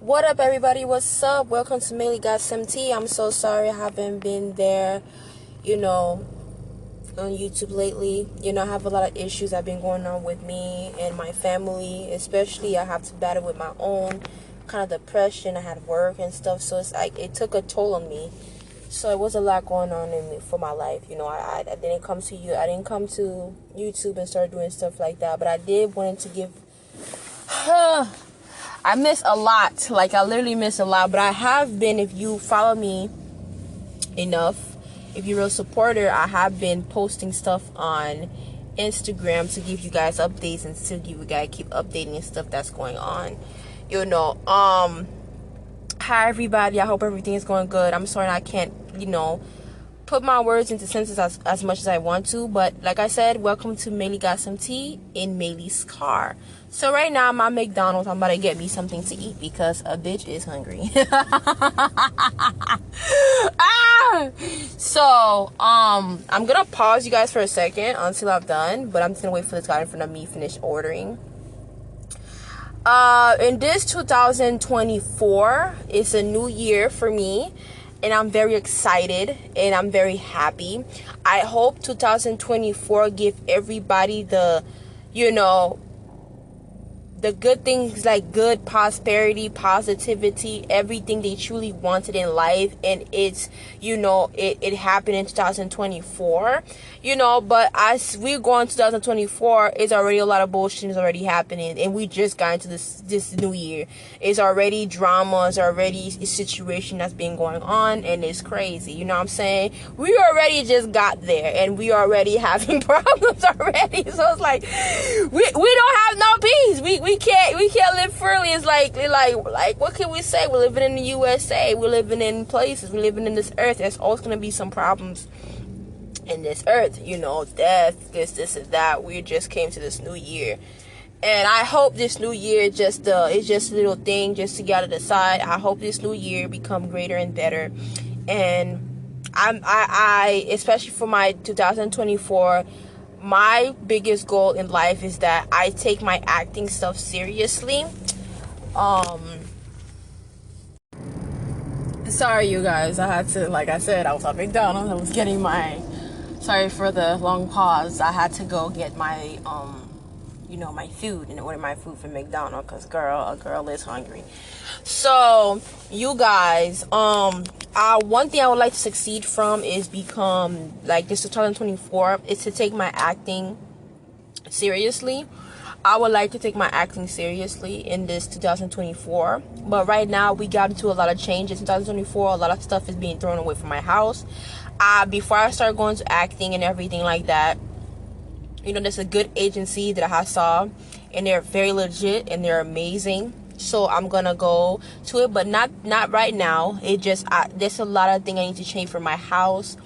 What up, everybody? What's up? Welcome to Mainly Got Some Tea. I'm so sorry I haven't been there, on YouTube lately. I have a lot of issues that have been going on with me and my family. Especially, I have to battle with my own kind of depression. I had work and stuff, so it's like it took a toll on me. So it was a lot going on in me for my life. I didn't come to you. I didn't come to YouTube and start doing stuff like that. But I did wanted to give. I miss a lot. Like, I literally miss a lot. But I have been, if you follow me enough, if you're a real supporter, I have been posting stuff on Instagram to give you guys updates and still give you guys keep updating and stuff that's going on. Hi everybody. I hope everything is going good. I'm sorry I can't, put my words into sentences as much as I want to, but like I said, welcome to Mainly Got Some Tea in Maylee's car. So right now I'm at McDonald's. I'm about to get me something to eat because a bitch is hungry. So I'm gonna pause you guys for a second until I'm done, but I'm just gonna wait for this guy in front of me to finish ordering. In this 2024, it's a new year for me. And I'm very excited and I'm very happy. I hope 2024 give everybody the good things, like good prosperity, positivity, everything they truly wanted in life. And it's, it happened in 2024, but as we go on 2024, it's already a lot of bullshit is already happening. And we just got into this new year. It's already drama, it's already a situation that's been going on, and it's crazy. You know what I'm saying? We already just got there and we already having problems already. So it's like, we don't have no peace. We can't live freely. It's like what can we say? We're living in the USA. We're living in places. We're living in this earth. There's always gonna be some problems in this earth. Death, this and that. We just came to this new year, and I hope this new year it's just a little thing just to get out of the side. I hope this new year become greater and better, and I especially for my 2024. My biggest goal in life is that I take my acting stuff seriously. Sorry you guys, I had to, like I said, I was at McDonald's. I was getting sorry for the long pause. I had to go get my my food and order my food from McDonald's because a girl is hungry. So you guys, one thing I would like to succeed from is become, like, this 2024 is to take my acting seriously. I would like to take my acting seriously in this 2024, but right now we got into a lot of changes. 2024, a lot of stuff is being thrown away from my house. Before I start going to acting and everything like that, there's a good agency that I saw, and they're very legit and they're amazing. So I'm gonna go to it, but not right now. It just there's a lot of things I need to change for my house.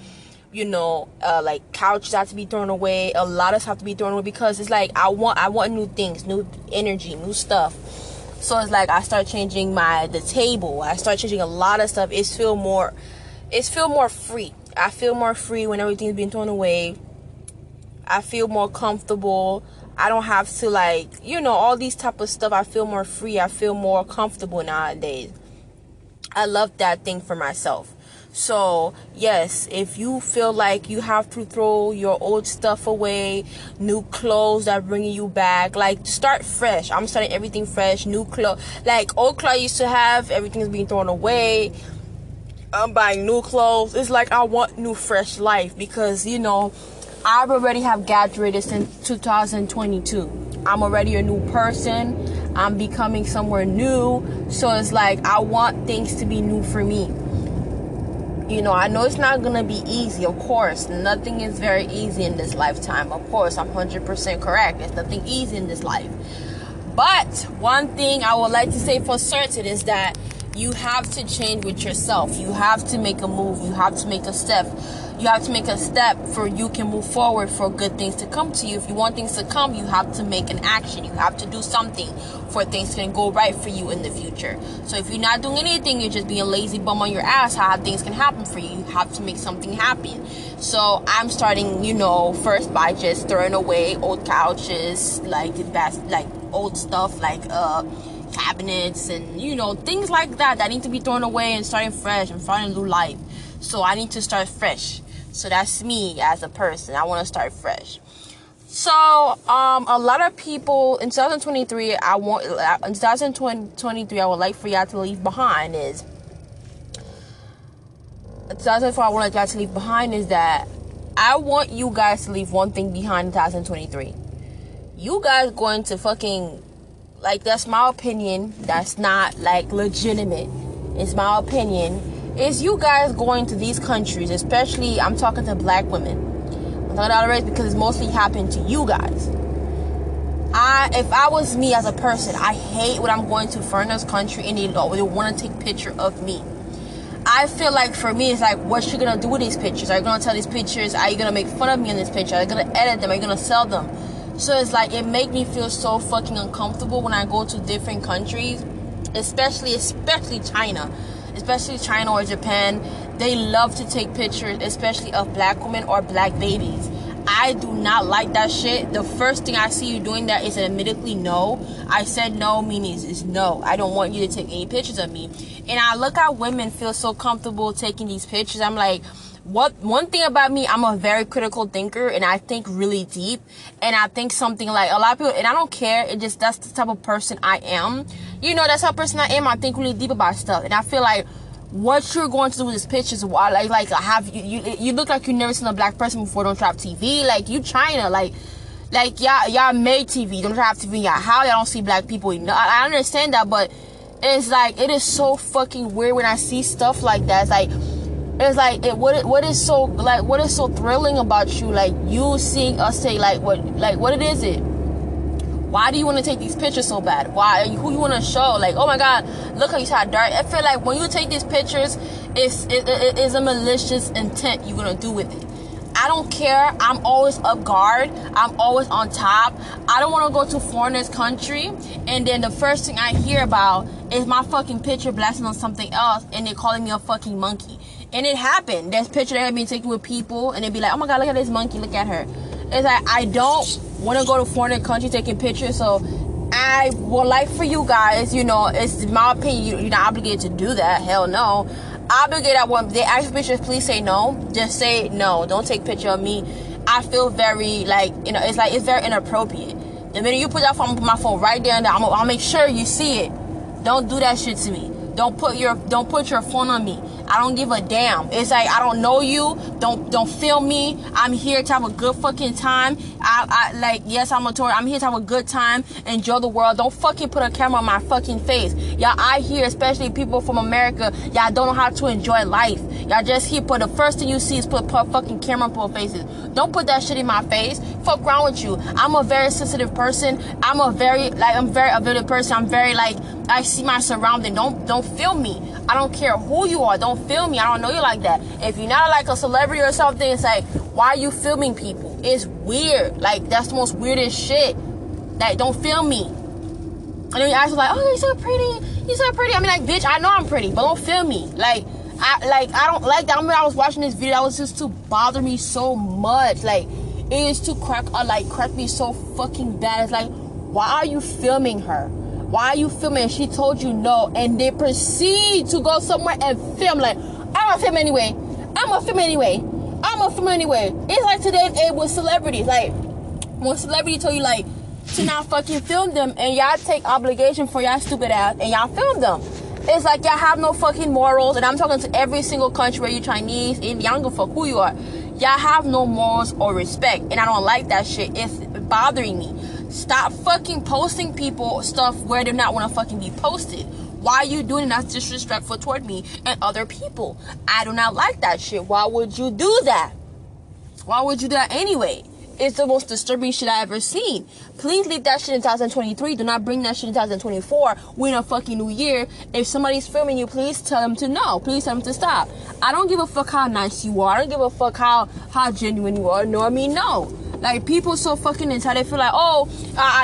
Like couches have to be thrown away. A lot of stuff have to be thrown away because it's like I want new things, new energy, new stuff. So it's like I start changing the table. I start changing a lot of stuff. It feel more free. I feel more free when everything's being thrown away. I feel more comfortable. I don't have to all these type of stuff. I feel more free. I feel more comfortable nowadays. I love that thing for myself. So yes, if you feel like you have to throw your old stuff away, new clothes that bring you back, like, start fresh. I'm starting everything fresh, new clothes. Like, old clothes I used to have, everything's being thrown away. I'm buying new clothes. It's like I want new fresh life because I already have graduated since 2022. I'm already a new person. I'm becoming somewhere new. So it's like I want things to be new for me. I know it's not going to be easy, of course. Nothing is very easy in this lifetime. Of course, I'm 100% correct. There's nothing easy in this life. But one thing I would like to say for certain is that you have to change with yourself. You have to make a move. You have to make a step. You have to make a step for you can move forward for good things to come to you. If you want things to come, you have to make an action. You have to do something for things can go right for you in the future. So if you're not doing anything, you're just being a lazy bum on your ass, how things can happen for you. You have to make something happen. So I'm starting, first by just throwing away old couches, like old stuff, like cabinets and, you know, things like that that need to be thrown away and starting fresh and starting a new life. So I need to start fresh. So that's me as a person. I want to start fresh. So a lot of people in 2023, I would like for y'all to leave behind is 2024. I want y'all to leave behind is that I want you guys to leave one thing behind in 2023. You guys going to fucking, like, that's my opinion. That's not, like, legitimate. It's my opinion. Is you guys going to these countries, especially, I'm talking to black women. I'm talking about race because it's mostly happened to you guys. If I was me as a person, I hate when I'm going to foreigners' country and they want to take picture of me. I feel like for me, it's like, what you gonna do with these pictures? Are you gonna tell these pictures? Are you gonna make fun of me in this picture? Are you gonna edit them? Are you gonna sell them? So it's like, it makes me feel so fucking uncomfortable when I go to different countries, especially China. Especially China or Japan. They love to take pictures, especially of black women or black babies. I do not like that shit. The first thing I see you doing that is immediately no. I said no, meaning is no. I don't want you to take any pictures of me. And I look at women feel so comfortable taking these pictures. I'm like, one thing about me, I'm a very critical thinker and I think really deep. And I think something like a lot of people, and I don't care, that's the type of person I am. You know, that's how person I am. I think really deep about stuff. And I feel like what you're going to do with these pictures, you look like you've never seen a black person before. Don't have TV, like you China, like y'all made TV. Don't have TV. How y'all don't see black people? You know, I understand that, but it's like, it is so fucking weird when I see stuff like that. What is so thrilling about you? Like, you seeing us say, what it is it? Why do you want to take these pictures so bad? Who you want to show? Like, oh my God, look how you how dark. I feel like when you take these pictures, it is a malicious intent you're going to do with it. I don't care. I'm always up guard. I'm always on top. I don't want to go to foreigners' country and then the first thing I hear about is my fucking picture blasting on something else and they're calling me a fucking monkey. And it happened. There's pictures that have been taken with people and they'd be like, oh my God, look at this monkey. Look at her. It's like, I don't want to go to foreign country taking pictures. So I would like for you guys, you know, it's my opinion, you're not obligated to do that. Hell no. Obligated at one. They ask pictures, please say no. Just say no. Don't take picture of me. I feel very, like, you know, it's very inappropriate. The minute you put that phone, put my phone right there and there, I'll make sure you see it. Don't do that shit to me. Don't put your phone on me. I don't give a damn. It's like, I don't know you. Don't film me. I'm here to have a good fucking time. Yes, I'm a tourist. I'm here to have a good time. Enjoy the world. Don't fucking put a camera on my fucking face. Y'all, I hear, especially people from America, y'all don't know how to enjoy life. Y'all just here, the first thing you see is put fucking camera on people's faces. Don't put that shit in my face. Fuck wrong with you. I'm a very sensitive person. I'm very available person. I'm very, I see my surrounding. Don't film me. I don't care who you are. Don't film me. I don't know you like that. If you're not like a celebrity or something, it's like, why are you filming people? It's weird. Like, that's the most weirdest shit. Like, don't film me. And then you ask, like, oh, you're so pretty. You're so pretty. I mean, like, bitch, I know I'm pretty, but don't film me. I don't like that. I remember I was watching this video that was just to bother me so much. Like, it is to crack me so fucking bad. It's like, why are you filming her? Why are you filming? She told you no, and they proceed to go somewhere and film. Like, I'm gonna film anyway. It's like today it was celebrities. Like, when celebrity told you like to not fucking film them, and y'all take obligation for y'all stupid ass, and y'all film them. It's like y'all have no fucking morals, and I'm talking to every single country where you Chinese, and y'all don't give a fuck who you are. Y'all have no morals or respect, and I don't like that shit. It's bothering me. Stop fucking posting people stuff where they're not want to fucking be posted. Why are you doing that? That's disrespectful toward me and other people. I do not like that shit. Why would you do that? Why would you do that anyway? It's the most disturbing shit I ever seen. Please leave that shit in 2023. Do not bring that shit in 2024. We're in a fucking new year. If somebody's filming you, please tell them to no. Please tell them to stop. I don't give a fuck how nice you are. I don't give a fuck how genuine you are. No, I mean, no. Like, people so fucking entitled. They feel like, oh,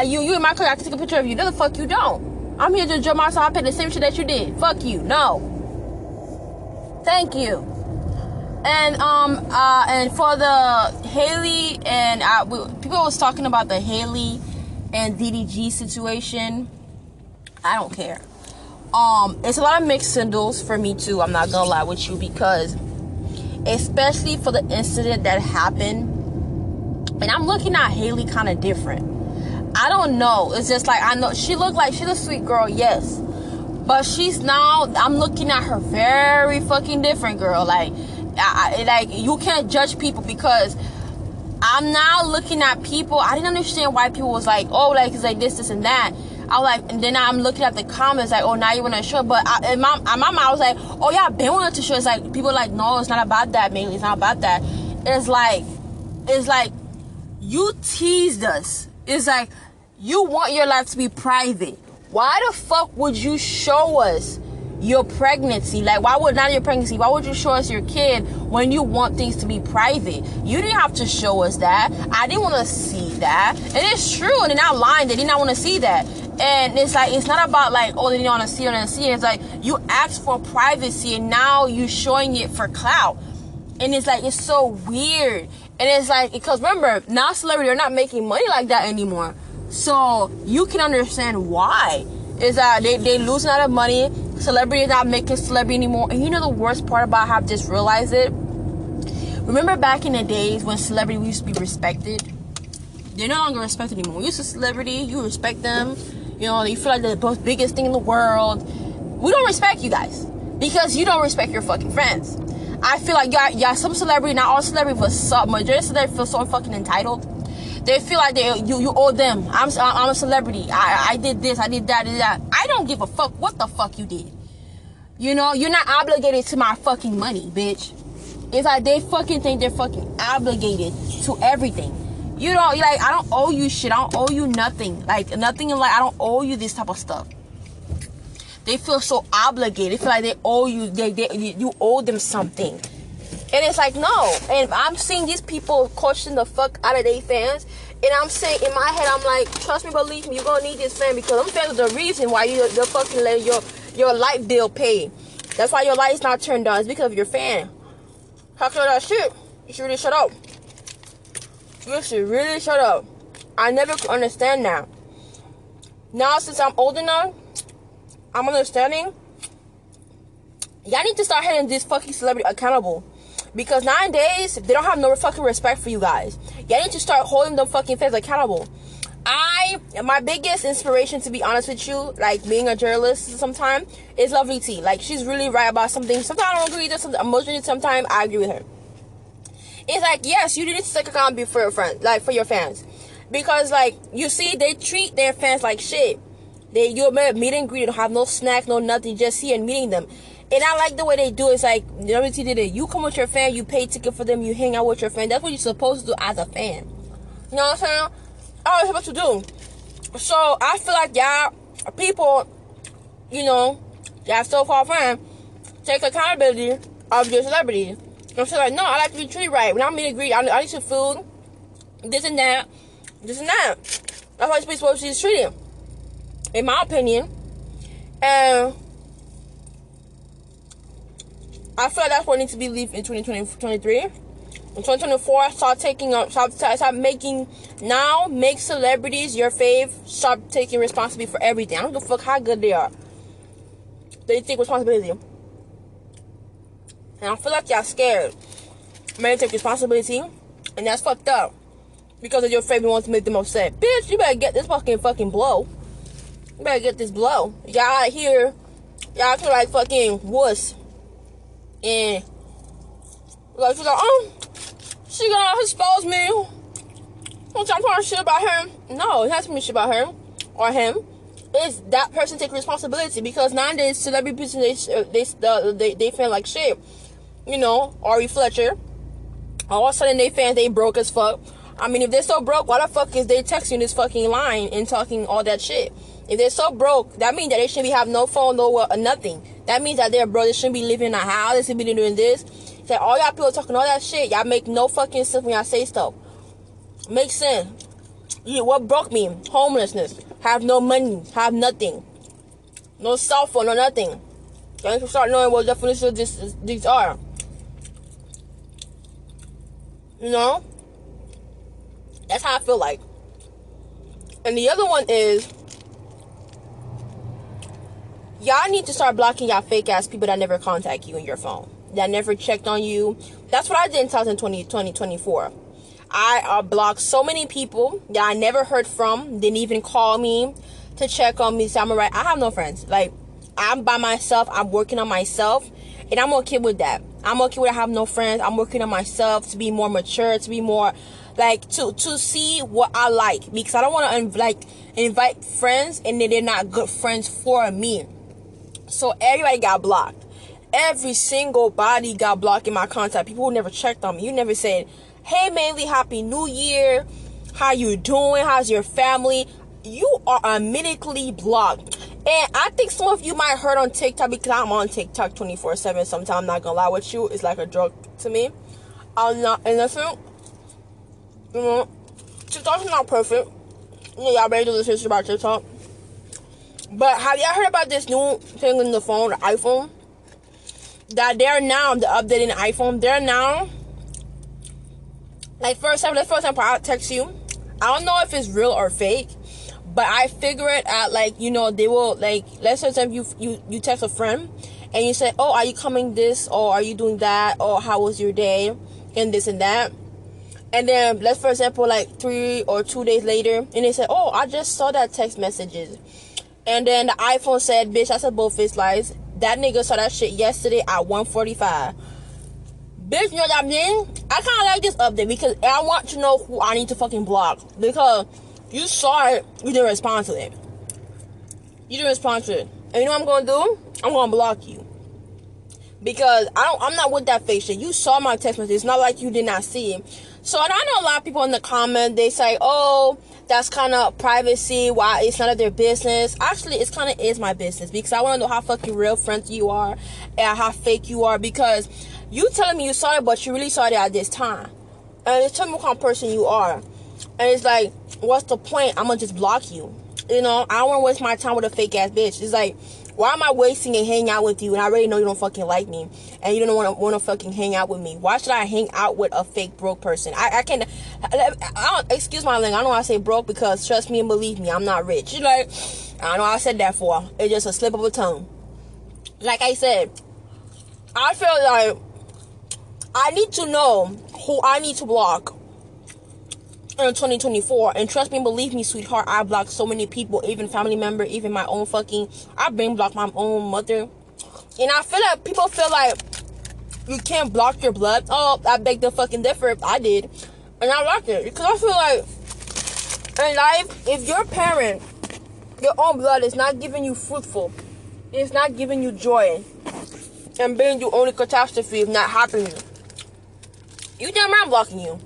you in my car, I can take a picture of you. No, the fuck you don't. I'm here to enjoy myself. I pay the same shit that you did. Fuck you. No. Thank you. And for the Haley and people was talking about the Haley and DDG situation. I don't care. It's a lot of mixed signals for me too. I'm not gonna lie with you, because especially for the incident that happened, and I'm looking at Haley kind of different. I don't know. It's just like, I know she looked like she's a sweet girl, yes, but she's now, I'm looking at her very fucking different, girl. Like, like, you can't judge people, because I'm now looking at people. I didn't understand why people was like, oh, like, it's like this and that. I was like, and then I'm looking at the comments like, oh, now you want to show. But in my mind, I was like, oh yeah, I've been wanting to show. It's like, people are like, no, it's not about that, mainly. It's not about that. It's like you teased us. It's like, you want your life to be private. Why the fuck would you show us your pregnancy? Like, why would not your pregnancy? Why would you show us your kid when you want things to be private? You didn't have to show us that. I didn't want to see that. And it's true. And they're not lying. They did not want to see that. And it's like, it's not about like, oh, they didn't want to see it. It's like, you asked for privacy and now you're showing it for clout. And it's like, it's so weird. And it's like, because remember, now celebrities are not making money like that anymore. So you can understand why. Is that they losing a lot of money. Celebrities not making celebrity anymore. And you know the worst part about how I've just realized it? Remember back in the days when celebrities used to be respected? They're no longer respected anymore. When you see a celebrity, you respect them. You know, you feel like they're the biggest thing in the world. We don't respect you guys, because you don't respect your fucking friends. I feel like y'all some celebrity, not all celebrities, but some majority of celebrities feel so fucking entitled. They feel like you owe them. I'm a celebrity. I did this, I did that, I don't give a fuck what the fuck you did. You know, you're not obligated to my fucking money, bitch. It's like they fucking think they're fucking obligated to everything. You don't, like, I don't owe you shit. I don't owe you nothing. Like, nothing in life. I don't owe you this type of stuff. They feel so obligated. They feel like they owe you. You owe them something. And it's like, no. And I'm seeing these people question the fuck out of their fans. And I'm saying, in my head, I'm like, trust me, believe me, you're going to need this fan, because them fans are the reason why you're fucking letting your light bill pay. That's why your light's not turned on. It's because of your fan. Talk about that shit. You should really shut up. You should really shut up. I never could understand that. Now, since I'm old enough, I'm understanding. Y'all need to start holding this fucking celebrity accountable. Because nowadays, they don't have no fucking respect for you guys. Y'all need to start holding them fucking fans accountable. My biggest inspiration, to be honest with you, like being a journalist sometimes, is Lovely T. Like, she's really right about something. Sometimes I don't agree with her. Emotionally, sometimes I agree with her. It's like, yes, you need to take accountability for your friends, like for your fans, because like you see, they treat their fans like shit. You meet and greet, don't have no snack, no nothing, just here and meeting them. And I like the way they do it. It's like, WT did it. You come with your fan, you pay ticket for them, you hang out with your fan. That's what you're supposed to do as a fan. You know what I'm saying? That's what you're supposed to do. So I feel like y'all people, you know, y'all so-called fans, take accountability of your celebrity. I'm saying, like, no, I like to be treated right. When I'm meeting greet, I need some food, this and that. That's how you're supposed to be treated, in my opinion. And I feel like that's what needs to be leaved in 2023. In 2024, start making, now make celebrities your fave. Start taking responsibility for everything. I don't give a fuck how good they are. They take responsibility. And I feel like y'all scared. Man, take responsibility. And that's fucked up. Because of your favorite wants to make them upset. Bitch, you better get this fucking blow. You better get this blow. Y'all out here, y'all feel like fucking wuss. And like, she's like, oh, she gonna expose me. Don't y'all talking shit about her. No, it has to be shit about her or him. It's that person take responsibility, because nowadays celebrities they feel like shit. You know, Ari Fletcher. All of a sudden they fans, they broke as fuck. I mean, if they're so broke, why the fuck is they texting this fucking line and talking all that shit? If they're so broke, that means that they shouldn't be have no phone, no nothing. That means that they're broke. They shouldn't be living in a house. They shouldn't be doing this. It's like all y'all people talking all that shit. Y'all make no fucking sense when y'all say stuff. Makes sense. What broke me? Homelessness. Have no money. Have nothing. No cell phone. No nothing. Y'all need to start knowing what definition these are. You know? That's how I feel like. And the other one is, Y'all need to start blocking y'all fake ass people that never contact you in your phone, that never checked on you. That's what I did in 2024. I blocked so many people that I never heard from, didn't even call me to check on me. So I'm alright. I have no friends. Like, I'm by myself. I'm working on myself, and I'm okay with that. I'm okay with I have no friends. I'm working on myself to be more mature, to be more like to see what I like, because I don't want to invite friends and then they're not good friends for me. So everybody got blocked. Every single body got blocked in my contact. People who never checked on me. You never said, "Hey, Manly, Happy New Year. How you doing? How's your family?" You are immediately blocked. And I think some of you might heard on TikTok, because I'm on TikTok 24/7. Sometimes I'm not gonna lie with you. It's like a drug to me. I'm not innocent. You know, TikTok's not perfect. You know, y'all ready to listen about TikTok. But have y'all heard about this new thing in the phone, the iPhone? That they're now, the updating the iPhone, they're now, like, for example, I'll text you. I don't know if it's real or fake, but I figure it out, like, you know, they will, like, let's say you text a friend, and you say, "Oh, are you coming this, or are you doing that, or how was your day," and this and that. And then, let's, for example, like 3 or 2 days later, and they say, "Oh, I just saw that text messages." And then the iPhone said, "Bitch, I said both its lies. That nigga saw that shit yesterday at 1:45. Bitch, you know what I mean? I kind of like this update because I want to know who I need to fucking block. Because you saw it, you didn't respond to it. You didn't respond to it. And you know what I'm going to do? I'm going to block you. Because I'm not with that fake shit. You saw my text message. It's not like you did not see it. So, and I know a lot of people in the comment, they say, "Oh, that's kind of privacy. Why? It's none of their business." Actually, it's kind of is my business. Because I want to know how fucking real friends you are. And how fake you are. Because you telling me you saw it, but you really saw it at this time. And it's telling me what kind of person you are. And it's like, what's the point? I'm going to just block you. You know, I don't want to waste my time with a fake ass bitch. It's like, why am I wasting and hanging out with you, and I already know you don't fucking like me, and you don't want to fucking hang out with me? Why should I hang out with a fake broke person? I can't. I don't, excuse my language. I don't want to say broke, because trust me and believe me, I'm not rich. You like, I know I said that for. It's just a slip of a tongue. Like I said, I feel like I need to know who I need to block in 2024, and trust me and believe me, sweetheart, I blocked so many people, even family member, even my own fucking, I've been blocked my own mother. And I feel like people feel like you can't block your blood. Oh, I beg to fucking differ. I did, and I blocked it, because I feel like in life, if your parent, your own blood, is not giving you fruitful, it's not giving you joy, and being you only catastrophe if not happening, you damn right I'm blocking you.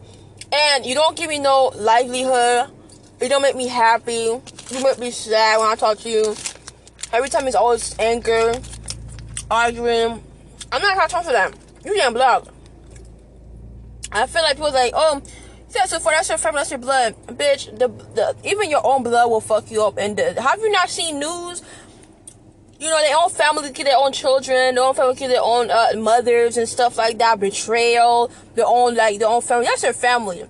And you don't give me no livelihood. You don't make me happy. You make me sad when I talk to you. Every time it's always anger, arguing. I'm not gonna talk to them. You can't block. I feel like people like, "Oh, yeah, so for that's your family, that's your blood." Bitch, the even your own blood will fuck you up. And have you not seen news? You know, their own family kill their own children, their own family kill their own mothers and stuff like that. Betrayal, their own family. That's their family.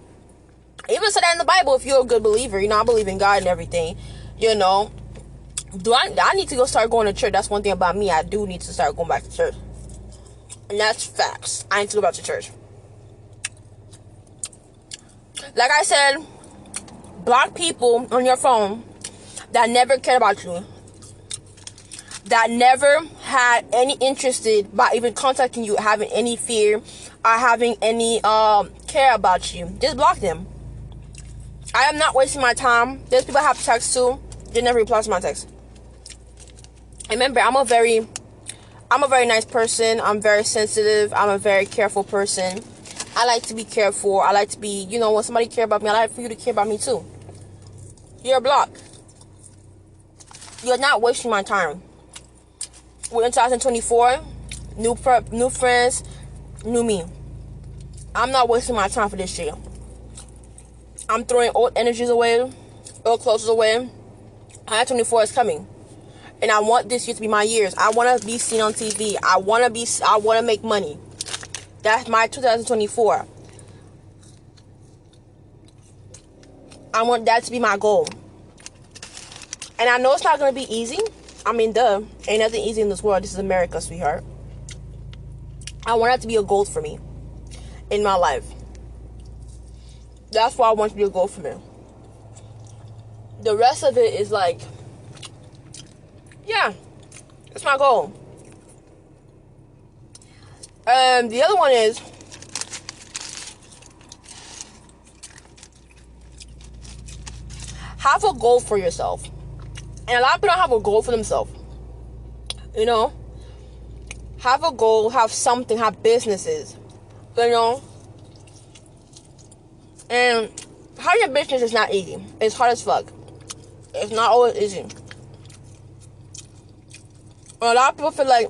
Even said that in the Bible, if you're a good believer. You know, I believe in God and everything. You know, I need to go start going to church. That's one thing about me. I do need to start going back to church. And that's facts. I need to go back to church. Like I said, block people on your phone that never cared about you, that never had any interested by even contacting you, having any fear, or having any care about you. Just block them. I am not wasting my time. There's people I have text to, they never reply to my text. And remember, I'm a very nice person. I'm very sensitive. I'm a very careful person. I like to be careful. I like to be, you know, when somebody care about me, I like for you to care about me too. You're blocked. You're not wasting my time. We're in 2024. New friends, new me. I'm not wasting my time for this shit. I'm throwing old energies away, old clothes away. 2024 is coming. And I want this year to be my years. I want to be seen on TV. I want to make money. That's my 2024. I want that to be my goal. And I know it's not going to be easy. I mean, duh. Ain't nothing easy in this world. This is America, sweetheart. I want that to be a goal for me in my life. That's why I want to be a goal for me. The rest of it is like, yeah, it's my goal. The other one is, have a goal for yourself. And a lot of people don't have a goal for themselves. You know? Have a goal, have something, have businesses. You know? And having a business is not easy. It's hard as fuck. It's not always easy. A lot of people feel like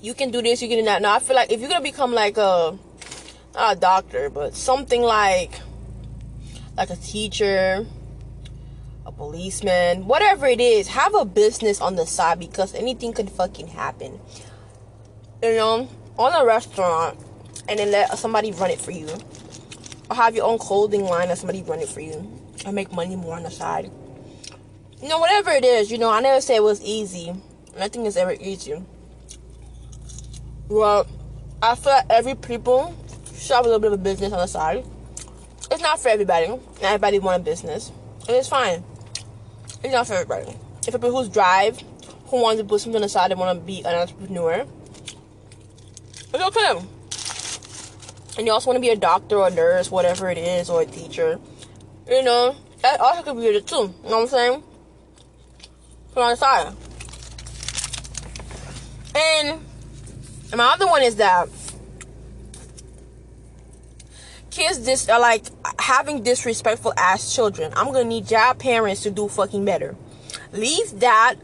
you can do this, you can do that. No, I feel like if you're gonna become like not a doctor, but something like a teacher, a policeman, whatever it is, have a business on the side, because anything could fucking happen. You know, on a restaurant, and then let somebody run it for you, or have your own clothing line and somebody run it for you, and make money more on the side. You know, whatever it is. You know, I never say it was easy. Nothing is ever easy. Well, I feel like every people should have a little bit of a business on the side. It's not for everybody. Not everybody want a business. And it's fine. It's not for everybody. If people who drive, who want to put something on the side, they want to be an entrepreneur, it's okay. And you also want to be a doctor or a nurse, whatever it is, or a teacher. You know, that also could be it too. You know what I'm saying? Put on the side. And my other one is that kids are like having disrespectful ass children. I'm gonna need y'all parents to do fucking better. Leave that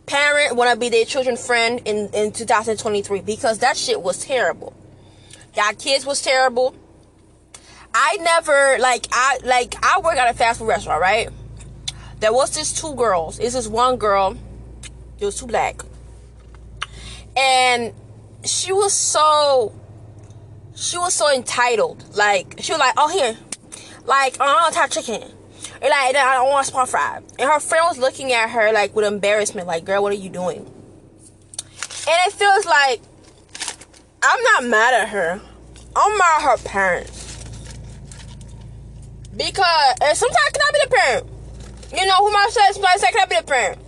parent wanna be their children's friend in 2023, because that shit was terrible. Y'all kids was terrible. I never I work at a fast food restaurant, right? There was this two girls. It's this one girl. It was two black. And she was so entitled. Like, she was like, oh, here. Like, I don't want to chicken. And like, I don't want small fry. And her friend was looking at her, like, with embarrassment. Like, girl, what are you doing? And it feels like, I'm not mad at her. I'm mad at her parents. Because, and sometimes I cannot be the parent. You know, who might say, sometimes I cannot be the parent.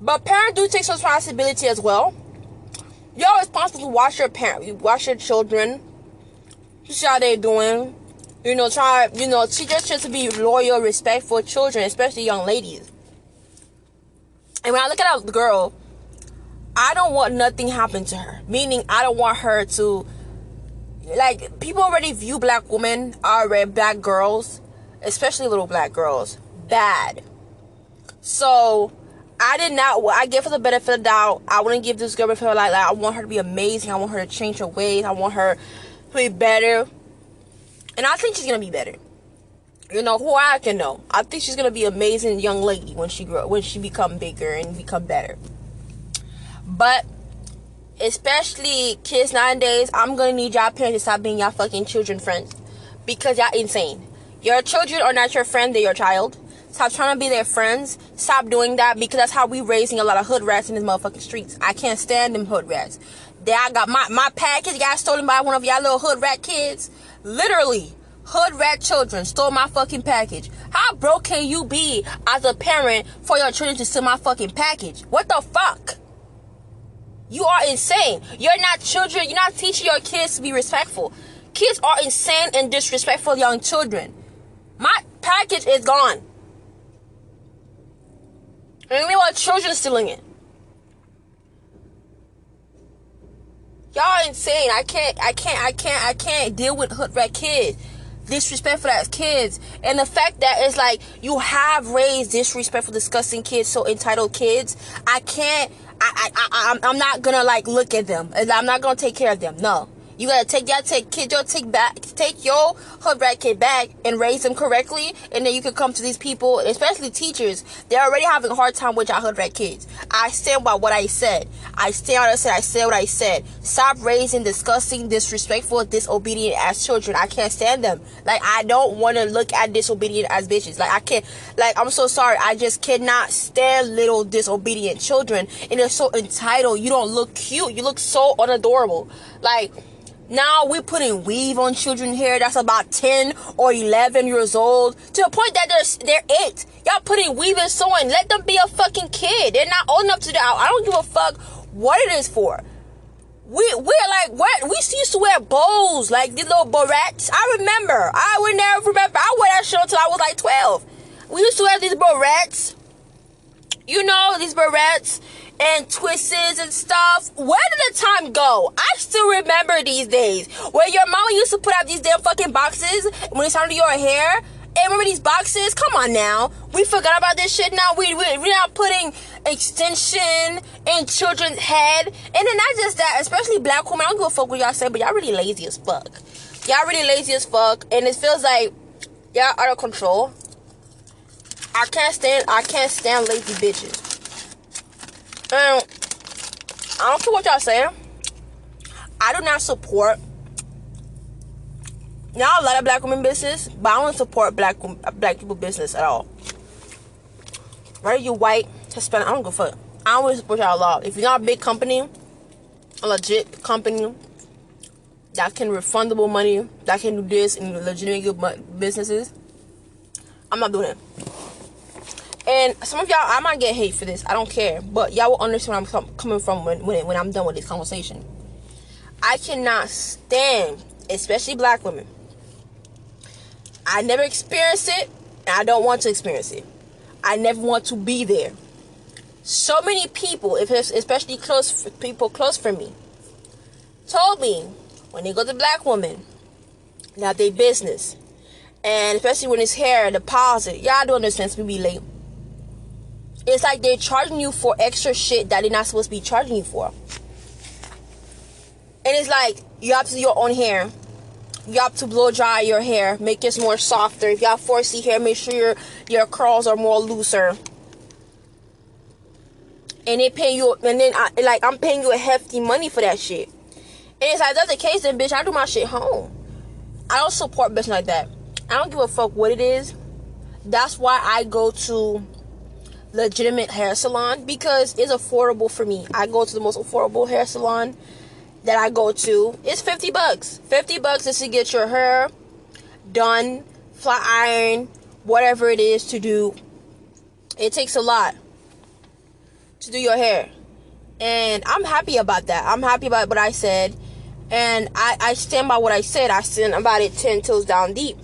But parents do take some responsibility as well. You're responsible to watch your parents. You watch your children. You see how they're doing. You know, teach your children to be loyal, respectful children, especially young ladies. And when I look at a girl, I don't want nothing happen to her. Meaning, I don't want her to, like, people already view black women, black girls, especially little black girls, bad. So, I give her the benefit of the doubt. I wouldn't give this girl benefit of the doubt. Like, I want her to be amazing. I want her to change her ways. I want her to be better. And I think she's going to be better. You know, who I can know. I think she's going to be an amazing young lady when she become bigger and become better. But, especially kids nowadays, I'm going to need y'all parents to stop being y'all fucking children friends. Because y'all insane. Your children are not your friend, they're your child. Stop trying to be their friends. Stop doing that, because that's how we raising a lot of hood rats in these motherfucking streets. I can't stand them hood rats. I got my package got stolen by one of y'all little hood rat kids. Literally, hood rat children stole my fucking package. How broke can you be as a parent for your children to steal my fucking package? What the fuck? You are insane. You're not children. You're not teaching your kids to be respectful. Kids are insane and disrespectful young children. My package is gone. And we want children stealing it. Y'all insane. I can't deal with hood rat kids. Disrespectful ass kids. And the fact that it's like you have raised disrespectful, disgusting kids, so entitled kids. I'm not gonna like look at them. I'm not gonna take care of them. No. You gotta take your hood rat kid back and raise them correctly, and then you can come to these people, especially teachers. They're already having a hard time with your hood rat kids. I stand by what I said. I said what I said. Stop raising disgusting, disrespectful, disobedient ass children. I can't stand them. Like, I don't want to look at disobedient ass bitches. Like, I can't. Like, I'm so sorry. I just cannot stand little disobedient children, and they're so entitled. You don't look cute. You look so unadorable. Like, now we're putting weave on children here that's about 10 or 11 years old, to the point that they're 8. Y'all putting weave and sewing. Let them be a fucking kid. They're not old enough to do. I don't give a fuck what it is for. We're like, what? We used to wear bows, like these little barrettes. I would never remember. I wore that shit until I was like 12. We used to wear these barrettes. You know, these barrettes and twists and stuff. Where did the time go? I still remember these days where your mama used to put out these damn fucking boxes when it's under your hair. And remember these boxes? Come on now. We forgot about this shit now. We're not putting extension in children's head. And then not just that, especially black women. I don't give a fuck what y'all say, but y'all really lazy as fuck. Y'all really lazy as fuck. And it feels like y'all out of control. I can't stand lazy bitches. I don't care what y'all saying. I do not support. Now, a lot of black women business, but I don't support black people business at all. Whether you white, Hispanic, I don't give a fuck. I don't really support y'all at all. If you're not a big company, a legit company that can refundable money, that can do this and legitimate good businesses, I'm not doing it. And some of y'all, I might get hate for this. I don't care. But y'all will understand where I'm coming from when I'm done with this conversation. I cannot stand, especially black women. I never experienced it, and I don't want to experience it. I never want to be there. So many people, especially people close for me, told me when they go to black women, not their business. And especially when it's hair, deposit. Y'all don't understand, it's be late. It's like they're charging you for extra shit that they're not supposed to be charging you for. And it's like, you have to do your own hair. You have to blow dry your hair. Make it more softer. If you have 4C hair, make sure your curls are more looser. And they pay you, and then I'm paying you a hefty money for that shit. And it's like, that's the case, then bitch, I do my shit home. I don't support business like that. I don't give a fuck what it is. That's why I go to legitimate hair salon, because it's affordable for me. I go to the most affordable hair salon that I go to. It's $50. $50 is to get your hair done, flat iron, whatever it is to do. It takes a lot to do your hair. And I'm happy about that. I'm happy about what I said. And I stand by what I said. I stand about it 10 toes down deep.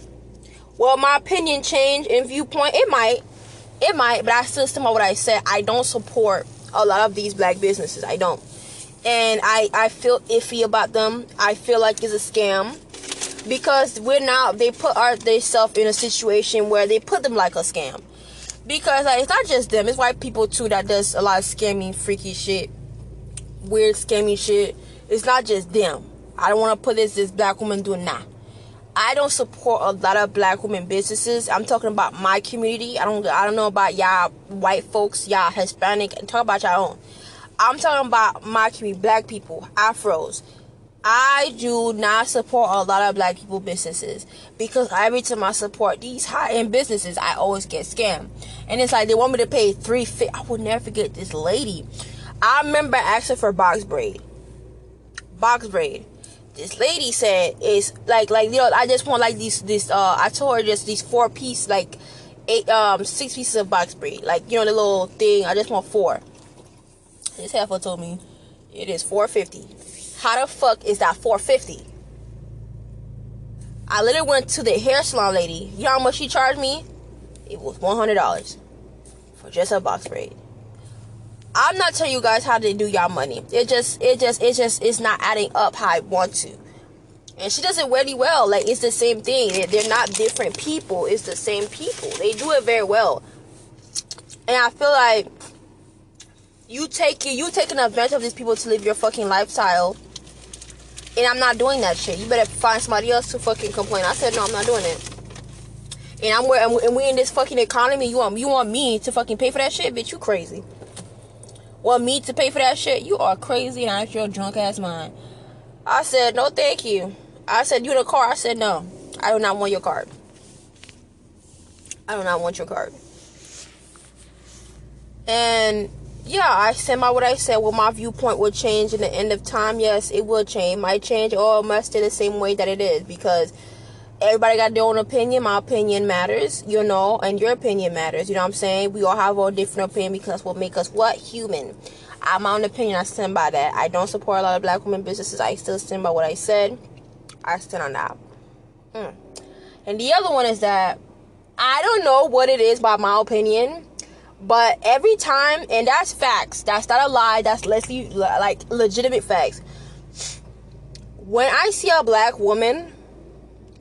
Well, my opinion changed in viewpoint. It might, but I still stand by what I said. I don't support a lot of these black businesses. I don't. And I feel iffy about them. I feel like it's a scam. Because they put themselves in a situation where they put them like a scam. Because it's not just them. It's white people too that does a lot of scammy, freaky shit. Weird, scammy shit. It's not just them. I don't want to put this black woman doing that. I don't support a lot of black women businesses. I'm talking about my community. I don't know about y'all white folks, y'all Hispanic. I'm talking about y'all own. I'm talking about my community, black people, Afros. I do not support a lot of black people businesses, because every time I support these high-end businesses, I always get scammed. And it's like they want me to pay $350. I will never forget this lady. I remember asking for box braid. This lady said it's like I just want like this I told her just these 4-piece, like 6 pieces of box braid, like the little thing. I just want 4. This heifer told me it is $450. How the fuck is that $450? I literally went to the hair salon lady. You know how much she charged me? It was $100 for just a box braid. I'm not telling you guys how to do y'all money. It's not adding up how I want to. And she does it really well. Like, it's the same thing. They're not different people. It's the same people. They do it very well. And I feel like you taking advantage of these people to live your fucking lifestyle. And I'm not doing that shit. You better find somebody else to fucking complain. I said, no, I'm not doing it. And we in this fucking economy. You want me to fucking pay for that shit? Bitch, you crazy. Want me to pay for that shit? You are crazy and out of your drunk ass mind. I said, no, thank you. I said, you in a car? I said, no. I do not want your card. I do not want your card. And yeah, I said what I said. Well, my viewpoint will change in the end of time. Yes, it will change. Might change, or it must stay the same way that it is, because everybody got their own opinion. My opinion matters, you know, and your opinion matters. You know what I'm saying? We all have our different opinion, because that's what make us what? Human. I have my own opinion. I stand by that. I don't support a lot of black women businesses. I still stand by what I said. I stand on that. And the other one is that I don't know what it is by my opinion, but every time, and that's facts. That's not a lie. That's like legitimate facts. When I see a black woman,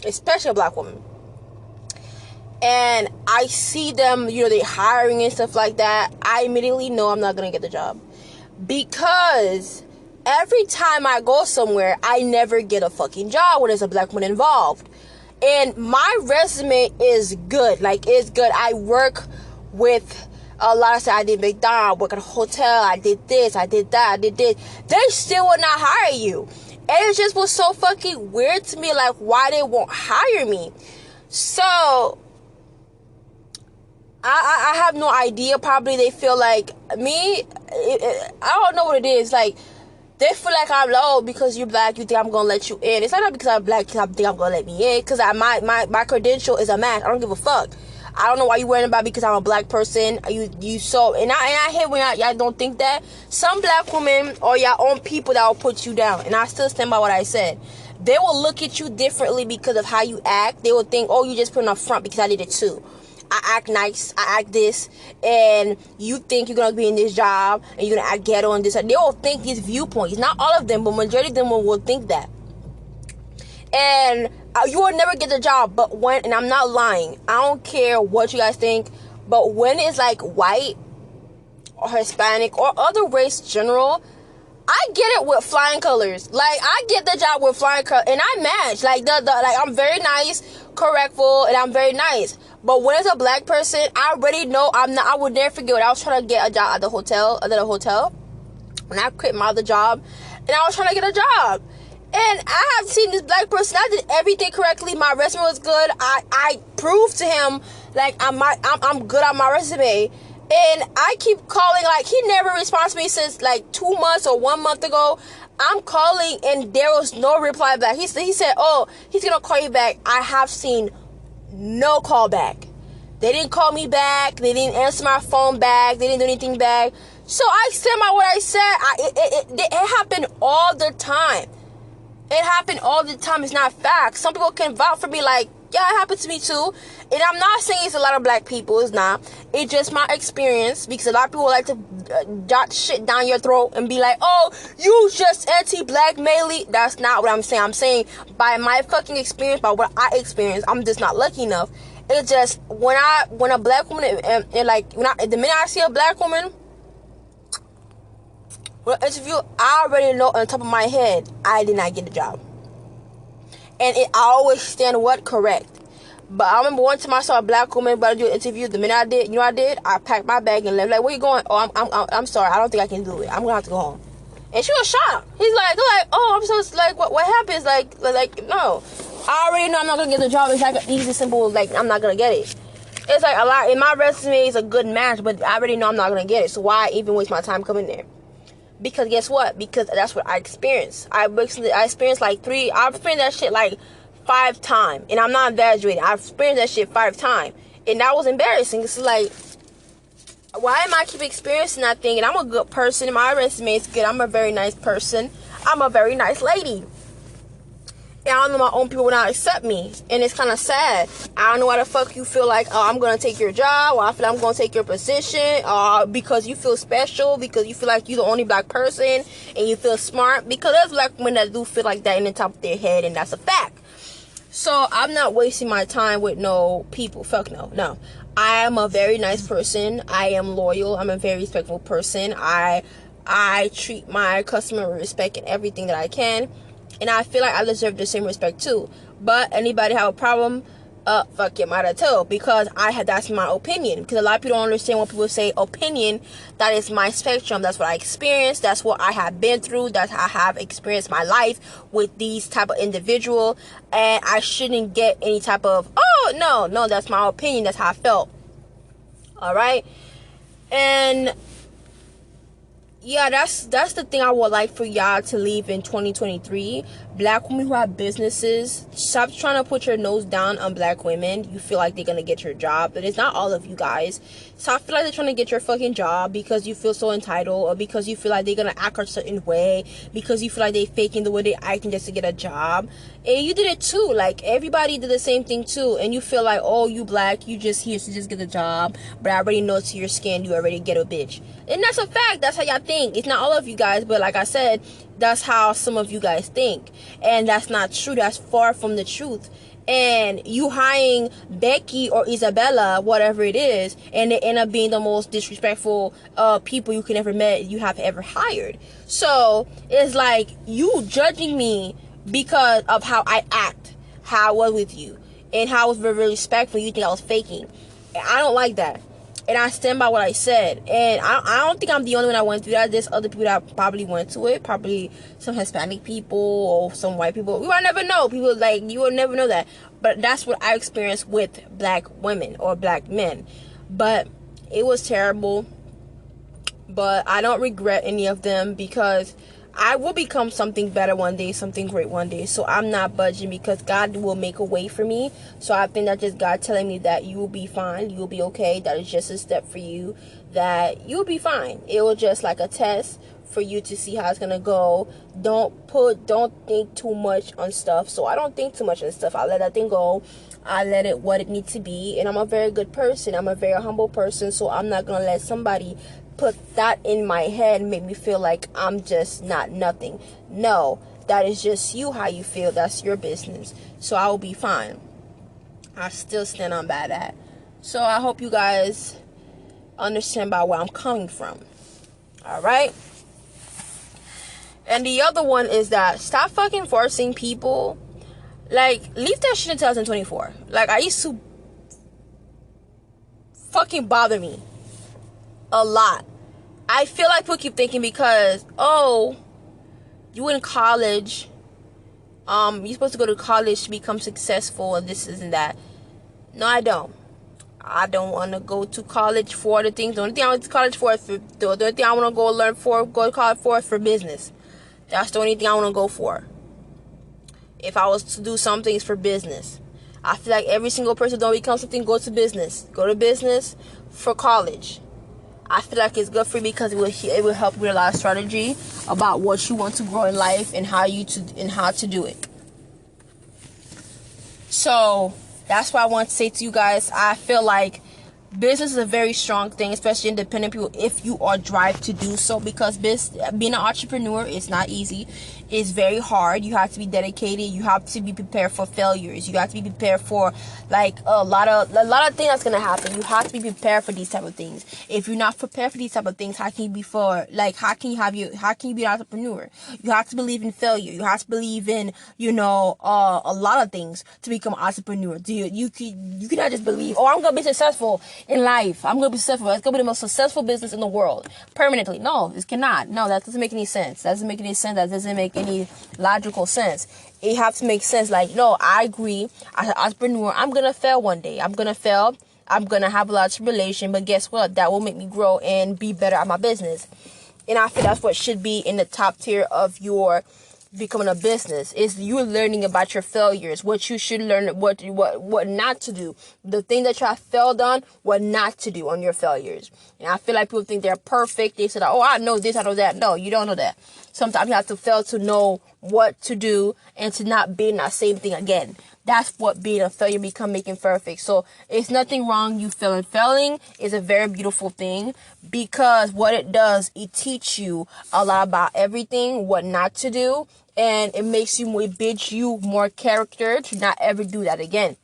especially a black woman, and I see them, you know, they hiring and stuff like that, I immediately know I'm not gonna get the job, because every time I go somewhere, I never get a fucking job when there's a black woman involved. And my resume is good. Like, it's good. I work with a lot of stuff. I did McDonald's, I work at a hotel, I did this, I did that, I did this. They still will not hire you. And it just was so fucking weird to me, like, why they won't hire me. So I have no idea. Probably they feel like me, I don't know what it is. Like, they feel like I'm low because you're black, you think I'm gonna let you in. It's not because I'm black, because I think I'm gonna let me in. Because my credential is a match. I don't give a fuck. I don't know why you worrying about because I'm a black person. You so, and I hate when y'all don't think that. Some black women or your own people that will put you down. And I still stand by what I said. They will look at you differently because of how you act. They will think, oh, you just put on a front because I did it too. I act nice, I act this, and you think you're gonna be in this job and you're gonna act ghetto and this. They will think these viewpoints. Not all of them, but majority of them will think that. And you will never get the job. But when, and I'm not lying, I don't care what you guys think, but when it's like white or Hispanic or other race general, I get it with flying colors. Like, I get the job with flying colors, and I match. Like, like, I'm very nice, correctful, and I'm very nice. But when it's a black person, I already know I would never forget when I was trying to get a job at the hotel. When I quit my other job, and I was trying to get a job. And I have seen this black person, I did everything correctly. My resume was good. I proved to him, like, I'm good on my resume. And I keep calling, like, he never responds to me since, like, 2 months or 1 month ago. I'm calling, and there was no reply back. He said, oh, he's going to call you back. I have seen no call back. They didn't call me back. They didn't answer my phone back. They didn't do anything back. So I stand by what I said. It happened all the time. It happened all the time. It's not fact. Some people can vouch for me, like, yeah, it happened to me too. And I'm not saying it's a lot of black people. It's not. It's just my experience. Because a lot of people like to jot shit down your throat and be like, oh, you just anti-black mainly. That's not what I'm saying. I'm saying by my fucking experience, by what I experienced, I'm just not lucky enough. It's just when a black woman, and like, the minute I see a black woman, when I interview, I already know on top of my head, I did not get the job. And I always stand what? Correct. But I remember one time I saw a black woman about to do an interview. The minute I did, you know what I did? I packed my bag and left. Like, where you going? Oh, I'm sorry. I don't think I can do it. I'm gonna have to go home. And she was shocked. They're like, oh, I'm so, like, what happens? Like, no. I already know I'm not gonna get the job. It's like an easy, simple, like, I'm not gonna get it. It's like a lot. In my resume is a good match, but I already know I'm not gonna get it. So why even waste my time coming there? Because guess what? Because that's what I experienced. I experienced I've experienced that shit like 5 times. And I'm not exaggerating. I've experienced that shit 5 times. And that was embarrassing. It's like, why am I keep experiencing that thing? And I'm a good person. My resume is good. I'm a very nice person. I'm a very nice lady. And I don't know, my own people will not accept me. And it's kind of sad. I don't know why the fuck you feel like, oh, I'm going to take your job, or I feel I'm going to take your position, because you feel special, because you feel like you're the only black person, and you feel smart. Because there's black women that do feel like that in the top of their head, and that's a fact. So I'm not wasting my time with no people. Fuck no. No. I am a very nice person. I am loyal. I'm a very respectful person. I treat my customer with respect in everything that I can. And I feel like I deserve the same respect too. But anybody have a problem, fuck your mother too, because that's my opinion. Because a lot of people don't understand when people say opinion. That is my spectrum. That's what I experienced. That's what I have been through. That's how I have experienced my life with these type of individual. And I shouldn't get any type of, oh no, that's my opinion. That's how I felt. All right, and yeah, that's the thing I would like for y'all to leave in 2023. Black women who have businesses, stop trying to put your nose down on black women. You feel like they're gonna get your job, but it's not all of you guys. So I feel like they're trying to get your fucking job because you feel so entitled, or because you feel like they're gonna act a certain way, because you feel like they faking the way they acting just to get a job. And you did it too. Like, everybody did the same thing too. And you feel like, oh, you black, you just here to just get a job, but I already know to your skin you already get a bitch. And that's a fact. That's how y'all think. It's not all of you guys, but like I said, that's how some of you guys think. And that's not true. That's far from the truth. And you hiring Becky or Isabella, whatever it is, and they end up being the most disrespectful people you have ever hired. So it's like you judging me because of how I act, how I was with you, and how I was very, very respectful. You think I was faking. And I don't like that. And I stand by what I said. And I don't think I'm the only one that went through that. There's other people that probably went to it. Probably some Hispanic people or some white people. You will never know. People, like, you will never know that. But that's what I experienced with black women or black men. But it was terrible. But I don't regret any of them, because I will become something better one day, something great one day. So I'm not budging, because God will make a way for me. So I think that's just God telling me that you will be fine, you will be okay. That is just a step for you, that you'll be fine. It was just like a test for you to see how it's gonna go. Don't think too much on stuff. So I don't think too much on stuff. I let that thing go. I let it what it needs to be. And I'm a very good person. I'm a very humble person. So I'm not gonna let somebody put that in my head and make me feel like I'm just not nothing. No, that is just you, how you feel. That's your business. So I will be fine. I still stand on by that. So I hope you guys understand by where I'm coming from. All right. And the other one is that stop fucking forcing people. Like, leave that shit in 2024. Like, I used to fucking bother me a lot. I feel like people keep thinking because, oh, you in college, you're supposed to go to college to become successful and this and that. No, I don't. I don't want to go to college for the things. The only thing I went to college for is the only thing I want to go to college for is for business. That's the only thing I want to go for. If I was to do something, it's for business. I feel like every single person don't become something, go to business. Go to business for college. I feel like it's good for you because it will help with a lot of strategy about what you want to grow in life and how to do it. So that's what I want to say to you guys. I feel like business is a very strong thing, especially independent people, if you are drive to do so, because being an entrepreneur is not easy. It's very hard. You have to be dedicated. You have to be prepared for failures. You have to be prepared for like a lot of things that's gonna happen. You have to be prepared for these type of things. If you're not prepared for these type of things, how can you be an entrepreneur? You have to believe in failure. You have to believe in a lot of things to become an entrepreneur. You cannot just believe, oh, I'm gonna be successful in life. I'm gonna be successful. It's gonna be the most successful business in the world permanently. No, this cannot. No, that doesn't make any sense. That doesn't make any sense. That doesn't make any logical sense. It has to make sense. Like, no, I agree. As an entrepreneur, I'm gonna fail one day. I'm gonna fail. I'm gonna have a lot of tribulation, but guess what? That will make me grow and be better at my business. And I feel that's what should be in the top tier of your becoming a business, is you learning about your failures, what you should learn, what not to do, the thing that you have failed on, what not to do on your failures. And I feel like people think they're perfect. They say, oh, I know this, I know that. No, you don't know that. Sometimes you have to fail to know what to do and to not be in that same thing again. That's what being a failure become making perfect. So it's nothing wrong you failing. Failing is a very beautiful thing, because what it does, it teach you a lot about everything, what not to do, and it builds you more character to not ever do that again.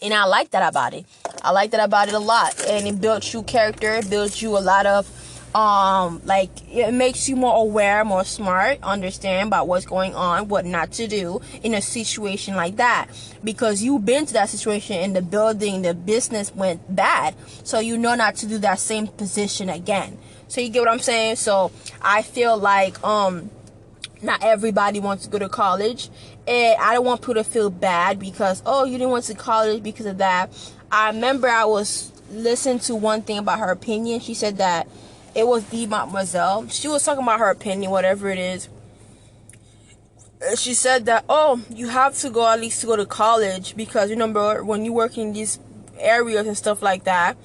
And I like that about it. I like that about it a lot. And it builds you character, it builds you a lot of Like it makes you more aware, more smart, understand about what's going on, what not to do in a situation like that, because you've been to that situation and the business went bad, so you know not to do that same position again. So you get what I'm saying? So I feel like not everybody wants to go to college, and I don't want people to feel bad because, oh, you didn't want to college because of that. I remember I was listening to one thing about her opinion. She said that it was the Mademoiselle. She was talking about her opinion, whatever it is. She said that, oh, you have to go at least to go to college because, remember, when you work in these areas and stuff like that,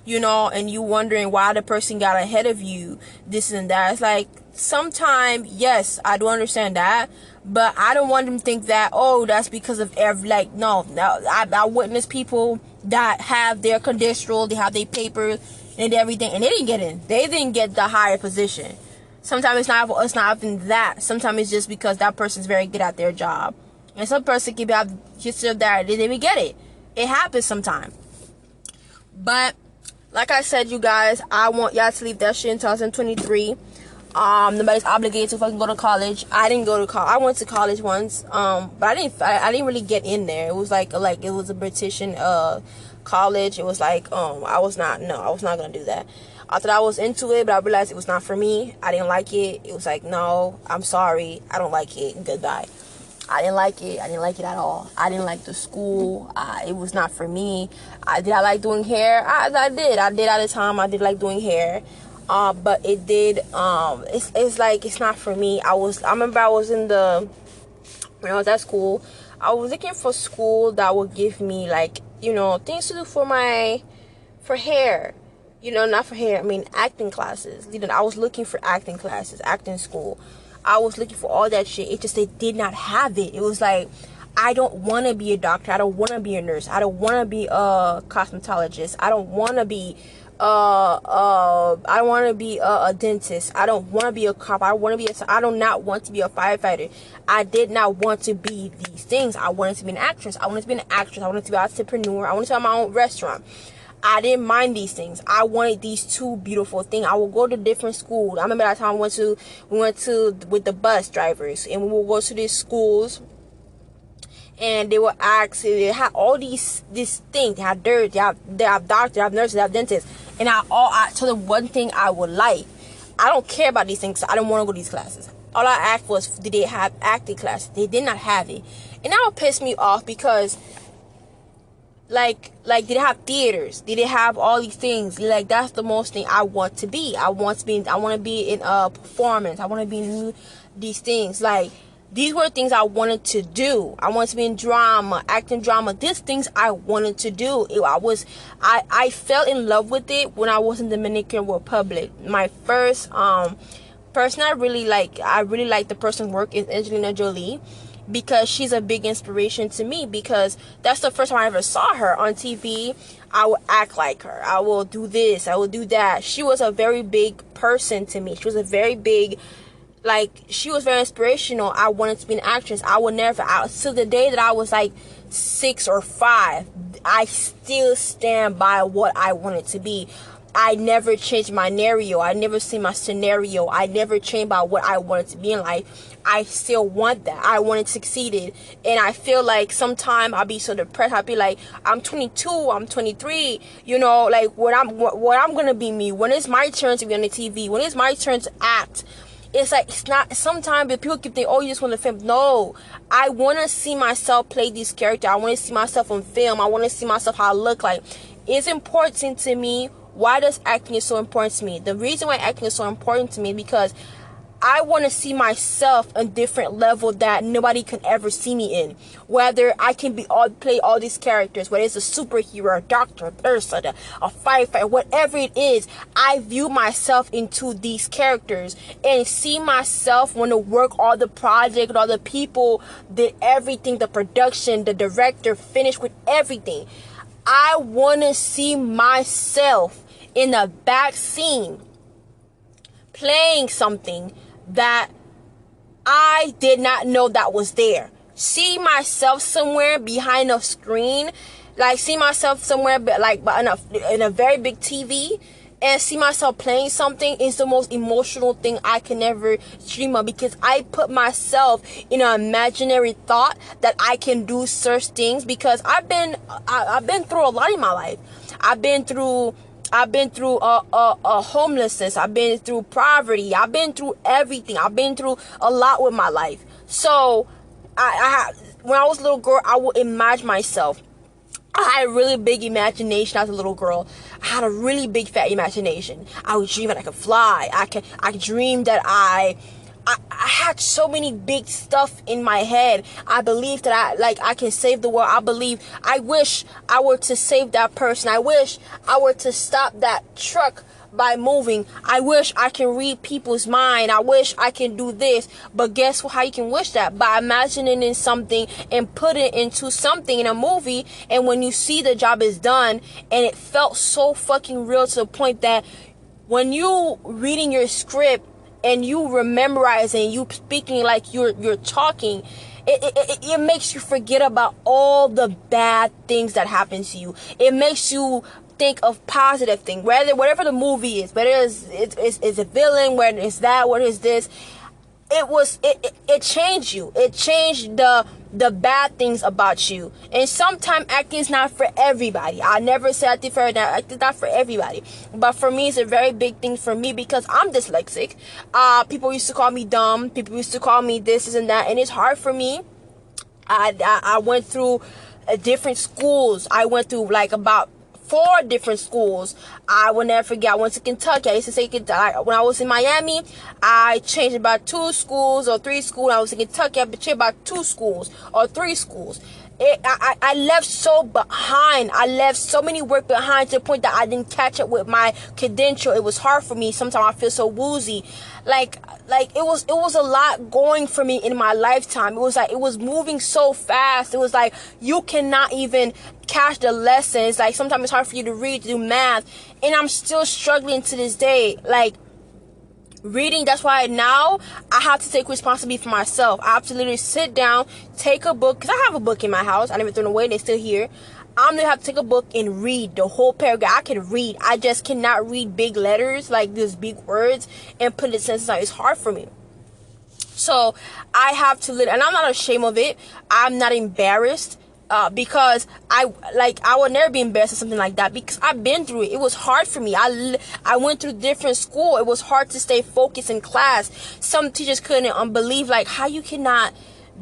and you wondering why the person got ahead of you, this and that. It's like, sometimes, yes, I do understand that, but I don't want them to think that, oh, that's because of no, I witness people that have their conditional, they have their papers and everything, and they didn't get in. They didn't get the higher position. Sometimes it's not even that. Sometimes it's just because that person's very good at their job, and some person can have just that they didn't get it. It happens sometimes, but. Like I said, you guys, I want y'all to leave that shit in 2023. Nobody's obligated to fucking go to college. I didn't go to college. I went to college once, but I didn't really get in there. It was like it was a British college. It was like I was not gonna do that. I thought I was into it, but I realized it was not for me. I didn't like it. It was like, no, I'm sorry, I don't like it. Goodbye. I didn't like it. I didn't like it at all. I didn't like the school. It was not for me. Did I like doing hair? I did. I did at the time. I did like doing hair. But it did. It's like it's not for me. I remember I was when I was at school, I was looking for school that would give me things to do for hair. Not for hair. I mean acting classes. I was looking for acting classes, acting school. I was looking for all that shit. It just, they did not have it. It was like, I don't want to be a doctor. I don't want to be a nurse. I don't want to be a cosmetologist. I don't want to be a dentist. I don't want to be a cop. I do not want to be a firefighter. I did not want to be these things. I wanted to be an actress. I wanted to be an entrepreneur. I wanted to have my own restaurant. I didn't mind these things. I wanted these two beautiful things. I would go to different schools. I remember that time we went to with the bus drivers, and we would go to these schools, and they would ask, they had all these things. They have dirt, they have doctors, they have nurses, they have dentists. And I told them one thing I would like. I don't care about these things, so I don't want to go to these classes. All I asked was, did they have acting classes? They did not have it. And that would piss me off because did they have theaters? Did they have all these things? That's the most thing I want to be. I want to be in a performance. I want to be in these things. These were things I wanted to do. I wanted to be in drama, acting drama. These things I wanted to do. I fell in love with it when I was in Dominican Republic. My first person I really like the person's work is Angelina Jolie, because she's a big inspiration to me, because that's the first time I ever saw her on TV. I would act like her. I will do this. I will do that. She was a very big person to me. She was a very big, she was very inspirational. I wanted to be an actress. I would never, till the day that I was 6 or 5, I still stand by what I wanted to be. I never changed my scenario. I never see my scenario. I never changed about what I wanted to be in life. I still want that. I want to succeed. And I feel like sometimes I'll be so depressed. I'll be like, I'm 22, I'm 23, what I'm going to be me. When it's my turn to be on the TV, when it's my turn to act, it's not, sometimes people keep thinking, oh, you just want to film. No, I want to see myself play this character. I want to see myself on film. I want to see myself how I look like. It's important to me. Why does acting is so important to me? The reason why acting is so important to me is because I want to see myself on a different level that nobody can ever see me in. Whether I can play all these characters, whether it's a superhero, a doctor, a nurse, a firefighter, whatever it is, I view myself into these characters and see myself want to work all the project, all the people, did everything, the production, the director, finished with everything. I want to see myself in the back scene playing something that I did not know that was there. See myself somewhere behind a screen, see myself somewhere in a very big TV, and see myself playing something is the most emotional thing I can ever dream of, because I put myself in an imaginary thought that I can do such things, because I've been through a lot in my life. I've been through homelessness. I've been through poverty. I've been through everything. I've been through a lot with my life. So when I was a little girl, I would imagine myself. I had a really big imagination as a little girl. I had a really big fat imagination. I would dream that I could fly. I dreamed that I had so many big stuff in my head. I believed that I can save the world. I wish I were to save that person. I wish I were to stop that truck by moving. I wish I can read people's mind. I wish I can do this. But guess how you can wish that? By imagining in something and put it into something in a movie. And when you see the job is done, and it felt so fucking real to the point that when you reading your script and you memorizing, you speaking like you're talking, it makes you forget about all the bad things that happen to you. It makes you think of positive things, whatever the movie is, whether it's a villain, whether it's that, what is this, it changed you. It changed the bad things about you. And sometimes acting is not for everybody. I never say acting is not for everybody, but for me it's a very big thing for me, because I'm dyslexic. People used to call me dumb. People used to call me this and that, and it's hard for me. I went through different schools. I went through about 4 different schools. I will never forget. I went to Kentucky. I used to say when I was in Miami, I changed about 2 schools or 3 schools. I was in Kentucky, I changed about 2 schools or 3 schools. I left so behind. I left so many work behind to the point that I didn't catch up with my credential. It was hard for me. Sometimes I feel so woozy. It was a lot going for me in my lifetime. It was moving so fast. It was like you cannot even catch the lessons. Sometimes it's hard for you to read, to do math, and I'm still struggling to this day. Reading, that's why now I have to take responsibility for myself. I have to literally sit down, take a book, because I have a book in my house. I never threw it away, they're still here. I'm gonna have to take a book and read the whole paragraph. I can read. I just cannot read big letters, like these big words, and put it in sentences out. It's hard for me. So I have to and I'm not ashamed of it. I'm not embarrassed. Because I would never be embarrassed of something like that, because I've been through it. It was hard for me. I went through different school. It was hard to stay focused in class. Some teachers couldn't believe how you cannot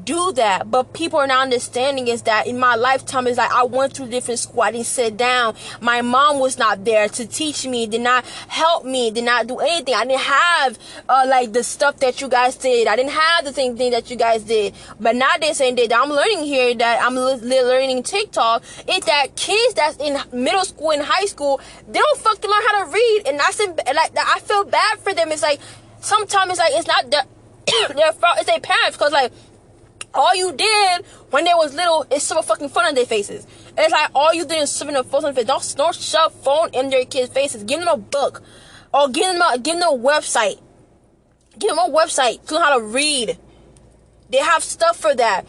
do that. But people are not understanding is that in my lifetime, it's I went through different school. I didn't sit down. My mom was not there to teach me, did not help me, did not do anything. I didn't have the stuff that you guys did. I didn't have the same thing that you guys did. But nowadays, and that I'm learning here, that I'm learning TikTok, is that kids that's in middle school and high school, they don't fucking learn how to read. And I feel bad for them. It's sometimes it's not their fault, it's their parents, because all you did when they was little is shove a fucking phone in their faces. It's all you did is shove a phone in their face. Don't shove phone in their kids' faces. Give them a book, or give them a website. Give them a website to learn how to read. They have stuff for that.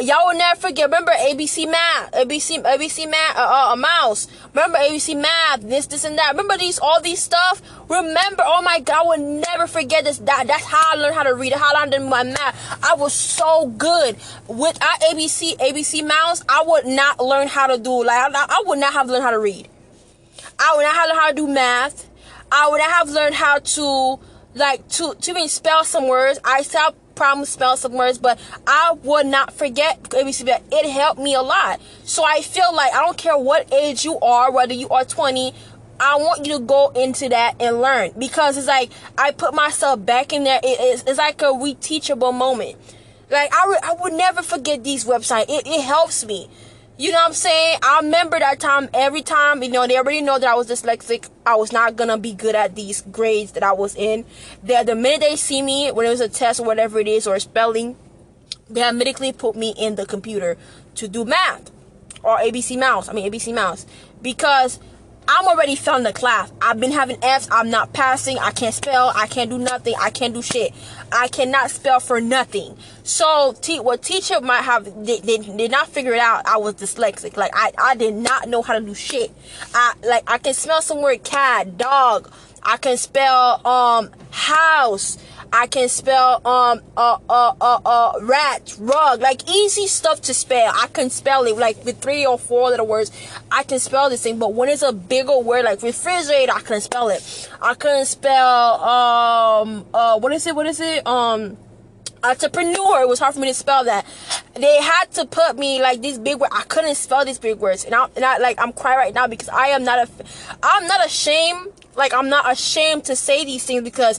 Y'all will never forget. Remember ABC Math, ABC Math, Mouse. Remember ABC Math, this and that. Remember all these stuff. Remember, oh my God, I will never forget this. That's how I learned how to read. How I learned my math. I was so good with ABC Mouse. I would not learn how to do I would not have learned how to read. I would not have learned how to do math. I would not have learned how to to even spell some words. I still problem spell some words, but I would not forget ABC. It helped me a lot. So I feel I don't care what age you are, whether you are 20, I want you to go into that and learn, because it's I put myself back in there. It's like a reteachable moment. I would never forget these websites. It helps me. You know what I'm saying? I remember that time every time. They already know that I was dyslexic. I was not going to be good at these grades that I was in. The minute they see me, when it was a test or whatever it is, or spelling, they immediately put me in the computer to do math. Or ABC Mouse. Because I'm already failing the class. I've been having F's. I'm not passing. I can't spell. I can't do nothing. I can't do shit. I cannot spell for nothing. So what teacher might have they did not figure it out. I was dyslexic. Like I did not know how to do shit. I can spell some word cat, dog. I can spell house. I can spell rat, rug, like easy stuff to spell. I can spell it like with 3 or 4 little words. I can spell this thing, but when it's a bigger word like refrigerator, I couldn't spell it. I couldn't spell what is it? Entrepreneur. It was hard for me to spell that. They had to put me like these big words. I couldn't spell these big words, and I'm crying right now because I'm not ashamed. Like I'm not ashamed to say these things because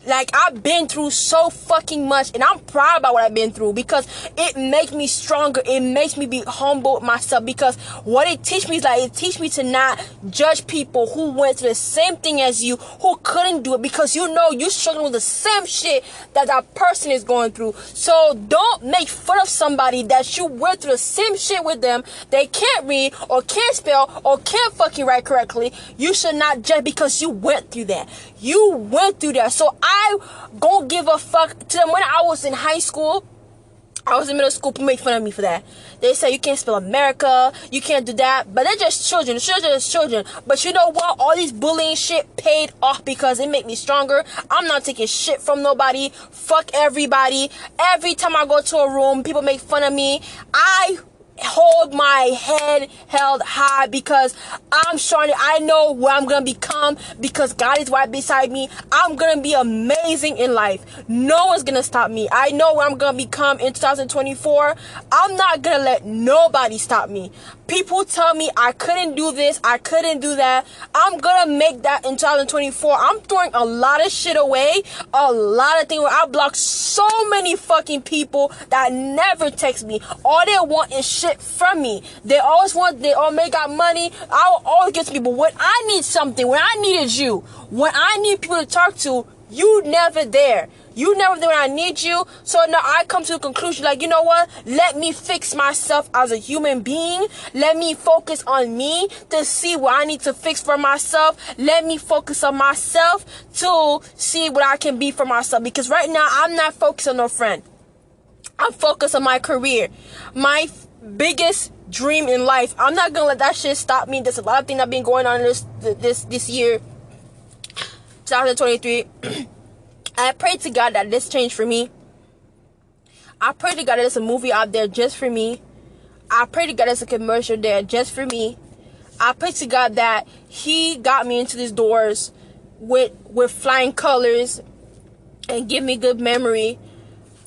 like I've been through so fucking much, and I'm proud about what I've been through because it makes me stronger. It makes me be humble with myself because what it teach me is like it teach me to not judge people who went through the same thing as you, who couldn't do it, because you know you're struggling with the same shit that person is going through. So don't make fun of somebody that you went through the same shit with them. They can't read or can't spell or can't fucking write correctly. You should not judge because you went through that. You went through that. So I don't give a fuck to them. When I was in high school, I was in middle school, people made fun of me for that. They say you can't spell America, you can't do that, but they're just children. Children is children. But you know what? All these bullying shit paid off because it made me stronger. I'm not taking shit from nobody. Fuck everybody. Every time I go to a room, people make fun of me. I hold my head held high because I'm strong. I know where I'm gonna become because God is right beside me. I'm gonna be amazing in life. No one's gonna stop me. I know where I'm gonna become in 2024. I'm not gonna let nobody stop me. People tell me I couldn't do this, I couldn't do that. I'm gonna make that in 2024. I'm throwing a lot of shit away, a lot of things. I blocked so many fucking people that never text me. All they want is shit from me. They all make got money. I'll always get to people. When I need something, when I needed you, when I need people to talk to, you never there. You never there when I need you. So now I come to the conclusion, like, you know what? Let me fix myself as a human being. Let me focus on me to see what I need to fix for myself. Let me focus on myself to see what I can be for myself. Because right now, I'm not focused on no friend. I'm focused on my career. My biggest dream in life. I'm not gonna let that shit stop me. There's a lot of things that have been going on this year, 2023. I pray to God that this changed for me. I pray to God that there's a movie out there just for me. I pray to God there's a commercial there just for me. I pray to God that He got me into these doors with flying colors and give me good memory.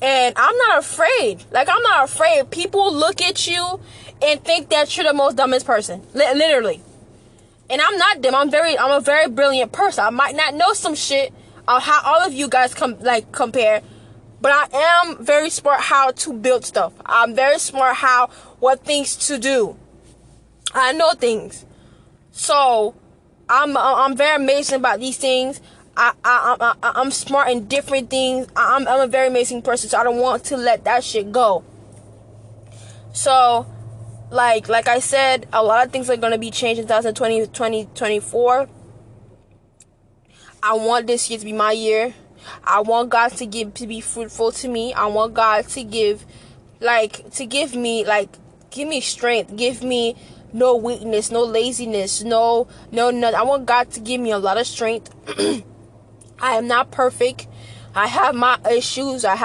And I'm not afraid. Like, I'm not afraid. People look at you and think that you're the most dumbest person. Literally. And I'm not dumb. I'm a very brilliant person. I might not know some shit on how all of you guys compare, but I am very smart how to build stuff. I'm very smart what things to do. I know things. So I'm very amazing about these things. I'm smart in different things. I'm a very amazing person, so I don't want to let that shit go. So, like I said, a lot of things are gonna be changed in 2024. I want this year to be my year. I want God to be fruitful to me. I want God to give me strength, give me no weakness, no laziness, no nothing. I want God to give me a lot of strength. I am not perfect. I have my issues. I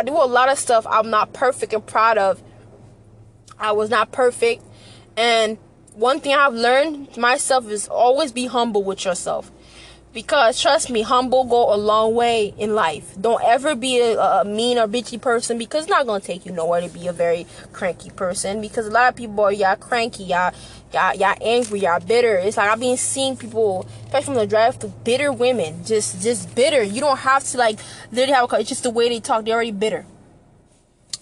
do a lot of stuff I'm not perfect and proud of. I was not perfect, and one thing I've learned myself is always be humble with yourself. Because trust me, humble go a long way in life. Don't ever be a mean or bitchy person, because it's not going to take you nowhere to be a very cranky person. Because a lot of people are y'all cranky, y'all angry, y'all bitter. It's like I've been seeing people, especially from the drive, to bitter women. Just bitter. You don't have to literally have it's just the way they talk. They're already bitter.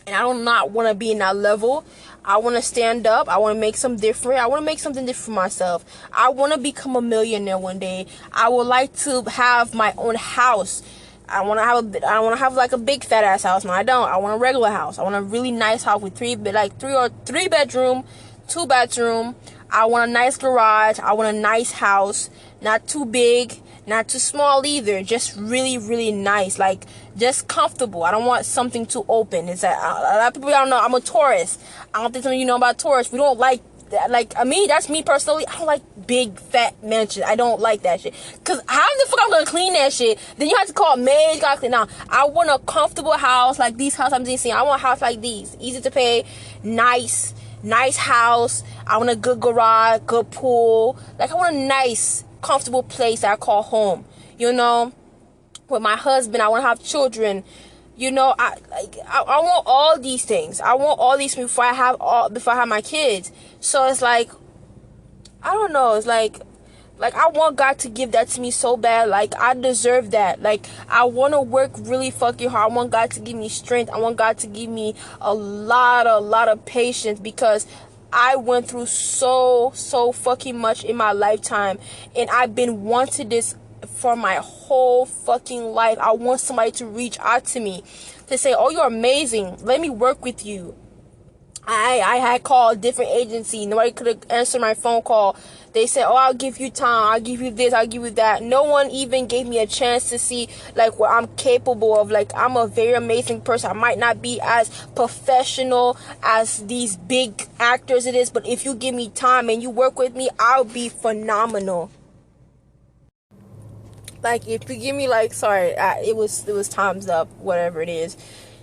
And I do not want to be in that level. I want to stand up. I want to make something different. I want to make something different for myself. I want to become a millionaire one day. I would like to have my own house. I want to have like a big fat ass house. No, I don't. I want a regular house. I want a really nice house with three bedroom, 2 bathroom. I want a nice garage. I want a nice house, not too big, not too small either. Just really, really nice, like just comfortable. I don't want something too open. It's that a lot of people don't know I'm a Taurus. I don't think some of you know about Taurus. We don't like that. Like me, that's me personally. I don't like big fat mansions. I don't like that shit. Cause how the fuck I'm gonna clean that shit? Then you have to call maids. You gotta clean. Now I want a comfortable house like these houses I'm just seeing. I want a house like these, easy to pay, nice house. I want a good garage, good pool. Like I want a nice, comfortable place that I call home. You know, with my husband, I want to have children. You know, I want all these things. I want all these before I have my kids. So it's like, I don't know. It's like I want God to give that to me so bad. Like I deserve that. Like I want to work really fucking hard. I want God to give me strength. I want God to give me a lot of patience, because I went through so fucking much in my lifetime, and I've been wanting this for my whole fucking life. I want somebody to reach out to me to say, oh, you're amazing, let me work with you. I had called different agencies. Nobody could have answered my phone call. They said, oh, I'll give you time, I'll give you this, I'll give you that. No one even gave me a chance to see like what I'm capable of. Like I'm a very amazing person. I might not be as professional as these big actors it is, but if you give me time and you work with me, I'll be phenomenal. Like if you give me like, sorry, it was time's up, whatever it is.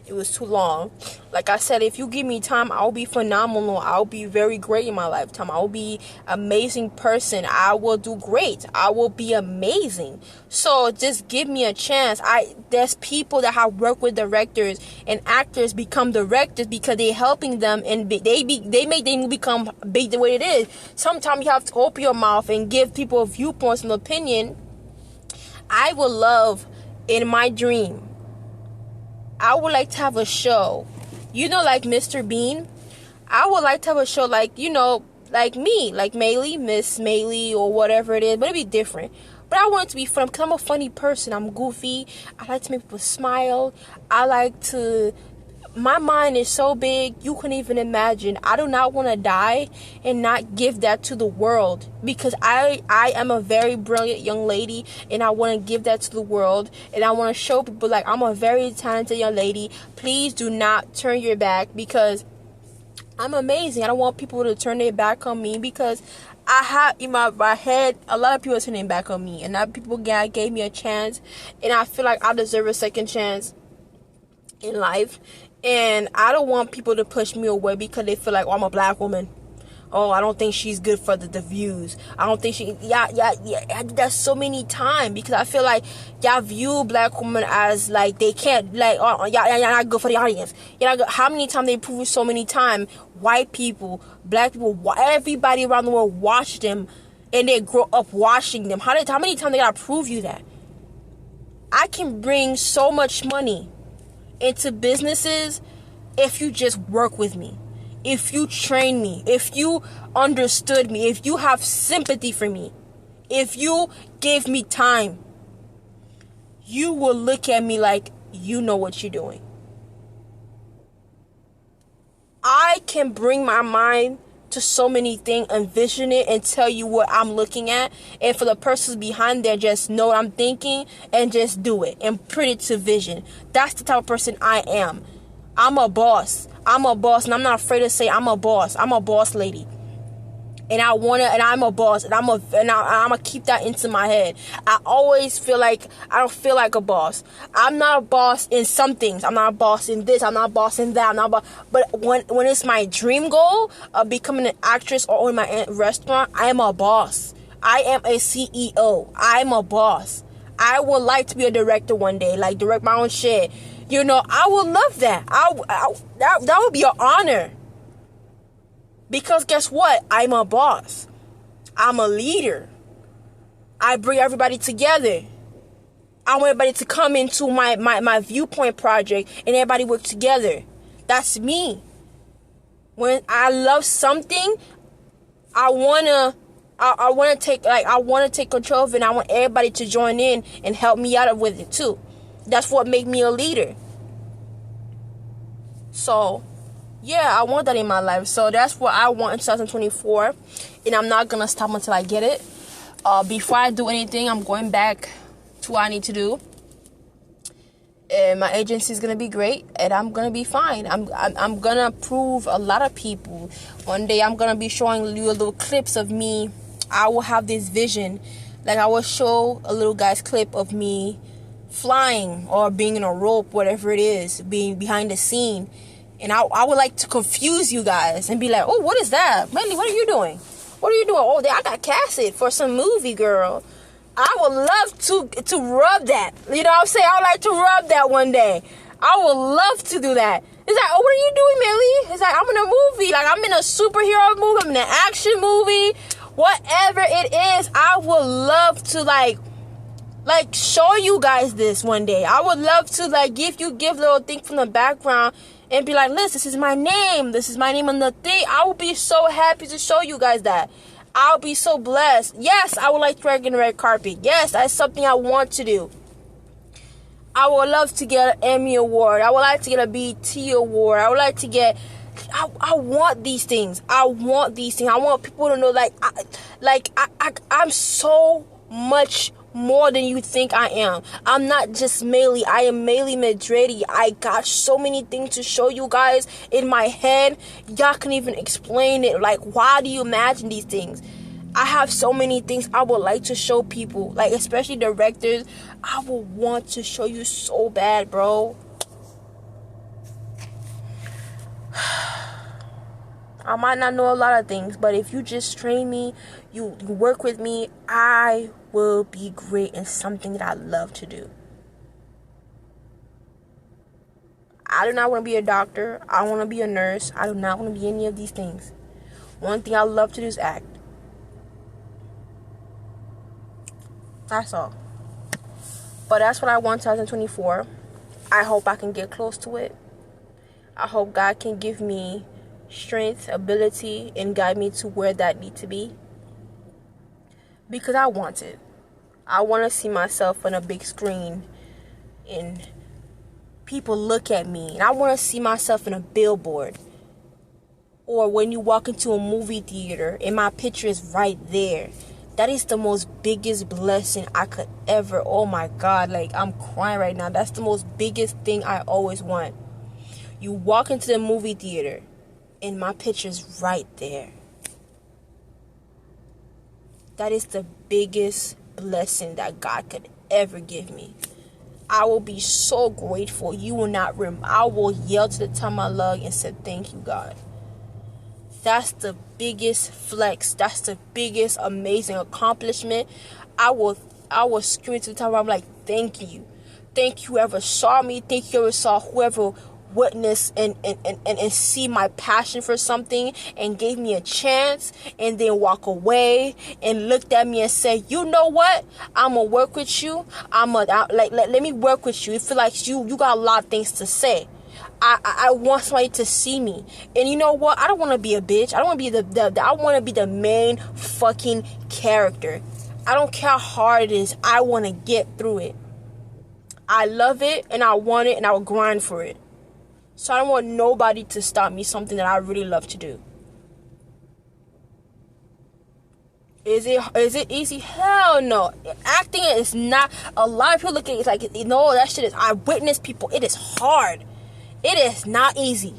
It was too long. Like I said, if you give me time, I'll be phenomenal. I'll be very great in my lifetime. I'll be amazing person. I will do great. I will be amazing. So just give me a chance. There's people that have worked with directors and actors become directors because they're helping them, and they make them become big the way it is. Sometimes you have to open your mouth and give people viewpoints and opinion. I would love, in my dream, I would like to have a show, you know, like Mr. Bean. I would like to have a show like, you know, like me, like Maylee, Miss Maylee, or whatever it is, but it'd be different. But I want it to be fun because I'm a funny person. I'm goofy. I like to make people smile. My mind is so big, you couldn't even imagine. I do not want to die and not give that to the world, because I am a very brilliant young lady, and I want to give that to the world, and I want to show people like I'm a very talented young lady. Please do not turn your back, because I'm amazing. I don't want people to turn their back on me, because I have in my head a lot of people turning back on me, and that people gave me a chance, and I feel like I deserve a second chance in life. And I don't want people to push me away because they feel like, oh, I'm a black woman. Oh, I don't think she's good for the views. I don't think she... Yeah. I did that so many times because I feel like y'all view black women as like they can't... Like, oh, y'all not good for the audience. How many times they prove it so many times? White people, black people, everybody around the world watch them and they grow up watching them. How many times they gotta prove you that? I can bring so much money into businesses if you just work with me, if you train me, if you understood me, if you have sympathy for me, if you gave me time. You will look at me like you know what you're doing. I can bring my mind to so many things, envision it, and tell you what I'm looking at, and for the persons behind there just know what I'm thinking and just do it and put it to vision. That's the type of person I am. I'm a boss, and I'm not afraid to say I'm a boss. I'm a boss lady, and I'm a boss, and I'm gonna keep that into my head. I always feel like I don't feel like a boss. I'm not a boss in some things. I'm not a boss in this. I'm not a boss in that. I'm not a boss. But when it's my dream goal of becoming an actress or in my restaurant, I am a boss. I am a CEO. I'm a boss. I would like to be a director one day, like direct my own shit. You know, I would love that. That would be an honor. Because guess what? I'm a boss. I'm a leader. I bring everybody together. I want everybody to come into my viewpoint project and everybody work together. That's me. When I love something, I wanna take control of it, and I want everybody to join in and help me out with it too. That's what made me a leader. So, yeah, I want that in my life. So that's what I want in 2024. And I'm not going to stop until I get it. Before I do anything, I'm going back to what I need to do. And my agency is going to be great. And I'm going to be fine. I'm going to prove a lot of people. One day I'm going to be showing you a little clips of me. I will have this vision. Like I will show a little guy's clip of me flying or being in a rope, whatever it is, being behind the scene. And I would like to confuse you guys and be like, oh, what is that? Manly, what are you doing? What are you doing? Oh, I got casted for some movie, girl. I would love to rub that. You know what I'm saying? I would like to rub that one day. I would love to do that. It's like, oh, what are you doing, Manly? It's like, I'm in a movie. Like, I'm in a superhero movie. I'm in an action movie. Whatever it is, I would love to, like show you guys this one day. I would love to, like, give little thing from the background and be like, listen, this is my name. This is my name on the thing. I would be so happy to show you guys that. I'll be so blessed. Yes, I would like to work in the red carpet. Yes, that's something I want to do. I would love to get an Emmy Award. I would like to get a BET Award. I would like to get... I want these things. I want these things. I want people to know, I'm so much more than you think I am. I'm not just Maylee. I am Maylee Madridi. I got so many things to show you guys in my head. Y'all can even explain it. Like, why do you imagine these things? I have so many things I would like to show people. Like, especially directors. I would want to show you so bad, bro. I might not know a lot of things, but if you just train me, you work with me, I will be great in something that I love to do. I do not want to be a doctor. I don't want to be a nurse. I do not want to be any of these things. One thing I love to do is act. That's all. But that's what I want 2024. I hope I can get close to it. I hope God can give me strength, ability, and guide me to where that need to be. Because I want it. I want to see myself on a big screen and people look at me. And I want to see myself in a billboard. Or when you walk into a movie theater and my picture is right there. That is the most biggest blessing I could ever. Oh my God, like I'm crying right now. That's the most biggest thing I always want. You walk into the movie theater and my picture's right there. That is the biggest blessing that God could ever give me. I will be so grateful. You will not I will yell to the top of my lung and say, thank you, God. That's the biggest flex. That's the biggest amazing accomplishment. I will scream to the top. I'm like, thank you. Thank you whoever saw me. Thank you whoever saw whoever witness and see my passion for something and gave me a chance and then walk away and looked at me and said, you know what, I'm gonna work with you. Let me work with you. You feel like you got a lot of things to say. I want somebody to see me. And you know what, I don't want to be a bitch. I don't want to be I want to be the main fucking character. I don't care how hard it is. I want to get through it. I love it and I want it and I will grind for it. So I don't want nobody to stop me, something that I really love to do. Is it easy? Hell no. Acting is not. A lot of people look at it, it's like, you know, that shit is, I witness people. It is hard. It is not easy.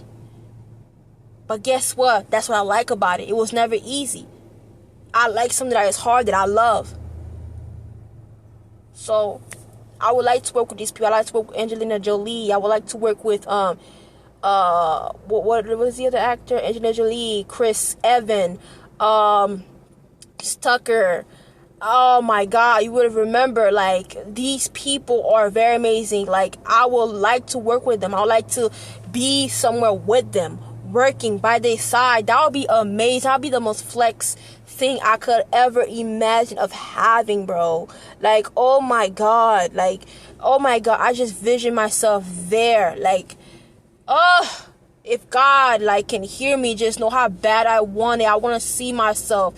But guess what? That's what I like about it. It was never easy. I like something that is hard, that I love. So I would like to work with these people. I like to work with Angelina Jolie. I would like to work with what was the other actor? Angelina Jolie, Chris Evans, Tucker. Oh my God, you would remember, like, these people are very amazing. Like, I would like to work with them. I would like to be somewhere with them, working by their side. That would be amazing. That would be the most flex thing I could ever imagine of having, bro. Like, oh my God, I just vision myself there. Like, if God, like, can hear me, just know how bad I want it. I want to see myself.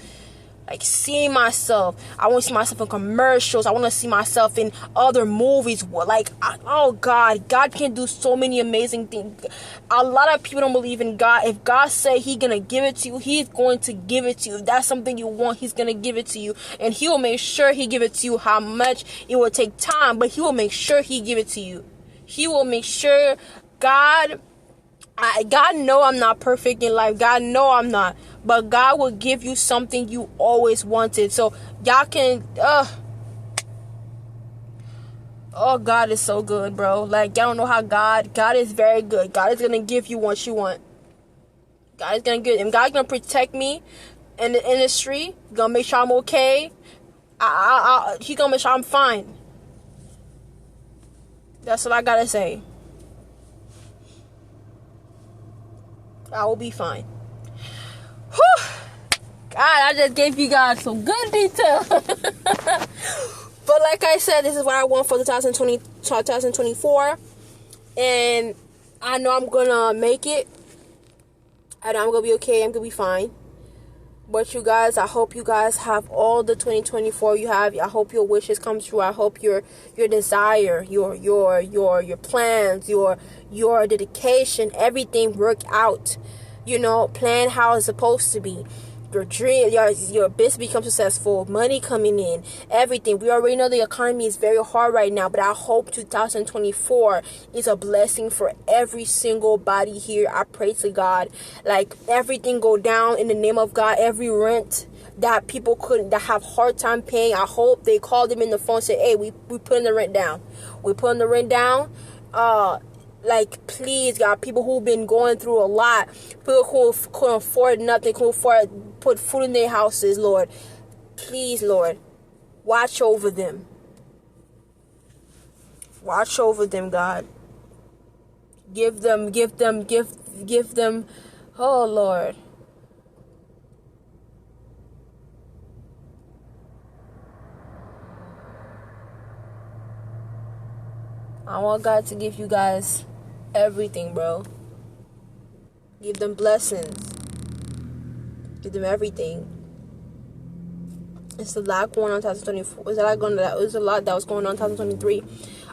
Like, seeing myself. I want to see myself in commercials. I want to see myself in other movies. Like, oh God, God can do so many amazing things. A lot of people don't believe in God. If God said He's gonna give it to you, He's going to give it to you. If that's something you want, He's gonna give it to you, and He will make sure He give it to you. How much it will take time, but He will make sure He give it to you. He will make sure. God know I'm not perfect in life. God know I'm not. But God will give you something you always wanted. So y'all can, oh, God is so good, bro. Like, y'all don't know how God is very good. God is going to give you what you want. God is going to give, and God's going to protect me in the industry. Going to make sure I'm okay. He's going to make sure I'm fine. That's what I got to say. I will be fine. Whew. God, I just gave you guys some good detail. But like I said, this is what I want for 2024. And I know I'm going to make it. I know I'm going to be okay. I'm going to be fine. But you guys, I hope you guys have all the 2024 you have. I hope your wishes come true. I hope your desire, your plans, your dedication, everything work out. You know, plan how it's supposed to be. Your dream, your business becomes successful, money coming in, everything. We already know the economy is very hard right now, but I hope 2024 is a blessing for every single body here. I pray to God, like, everything go down in the name of God. Every rent that people that have hard time paying, I hope they call them in the phone and say, hey, we putting the rent down. We putting the rent down. Like, please, God, people who've been going through a lot, people who couldn't afford nothing, couldn't afford put food in their houses, Lord. Please, Lord, watch over them. Watch over them, God. Give them, oh, Lord. I want God to give you guys everything, bro. Give them blessings. Give them everything. It's a lot going on in 2024. There's a lot that was going on in 2023.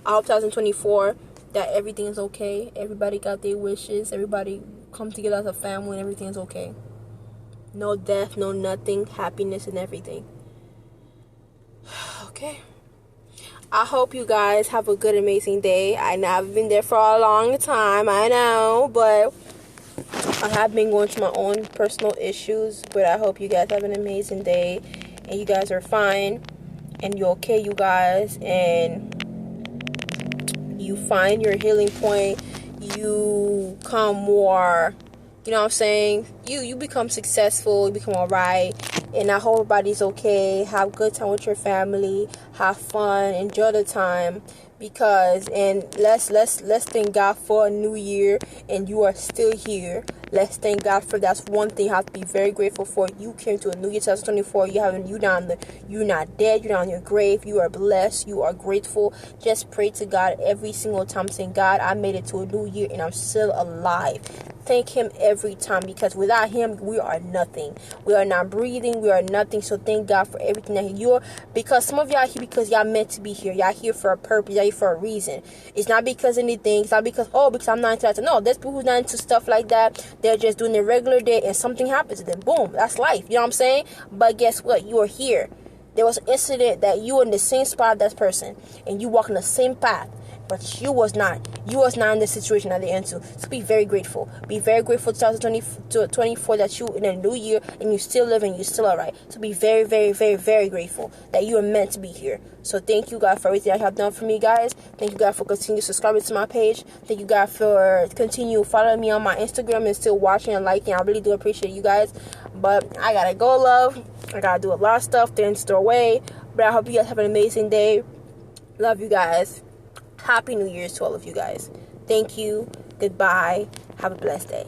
I hope 2024 that everything is okay. Everybody got their wishes. Everybody come together as a family and everything is okay. No death, no nothing. Happiness and everything. Okay. I hope you guys have a good, amazing day. I know I've been there for a long time, I know, but I have been going through my own personal issues. But I hope you guys have an amazing day, and you guys are fine, and you're okay, you guys, and you find your healing point. You come more, you know what I'm saying? You become successful, you become alright. And I hope everybody's okay. Have a good time with your family. Have fun. Enjoy the time. And let's thank God for a new year, and you are still here. Let's thank God for that's one thing I have to be very grateful for. You came to a new year 2024. You're not dead, you're not on your grave, you are blessed, you are grateful. Just pray to God every single time, saying, God, I made it to a new year and I'm still alive. Thank Him every time, because without Him we are nothing. We are not breathing, we are nothing. So thank God for everything that you're, because some of y'all are here because y'all meant to be here. Y'all here for a purpose, y'all here for a reason. It's not because anything, it's not because I'm not into that. No, there's people who's not into stuff like that. They're just doing their regular day and something happens to them. Boom, that's life. You know what I'm saying? But guess what? You are here. There was an incident that you were in the same spot as that person and you walk in the same path, but you was not in the situation that they're into. So be very grateful. Be very grateful to 2024 that you in a new year and you still live and you're still alright. So be very, very, very, very grateful that you are meant to be here. So thank you, God, for everything that you have done for me, guys. Thank you, God, for continuing subscribing to my page. Thank you, God, for continue following me on my Instagram and still watching and liking. I really do appreciate you guys. But I gotta go, love. I gotta do a lot of stuff. Things store away. But I hope you guys have an amazing day. Love you guys. Happy New Year's to all of you guys. Thank you. Goodbye. Have a blessed day.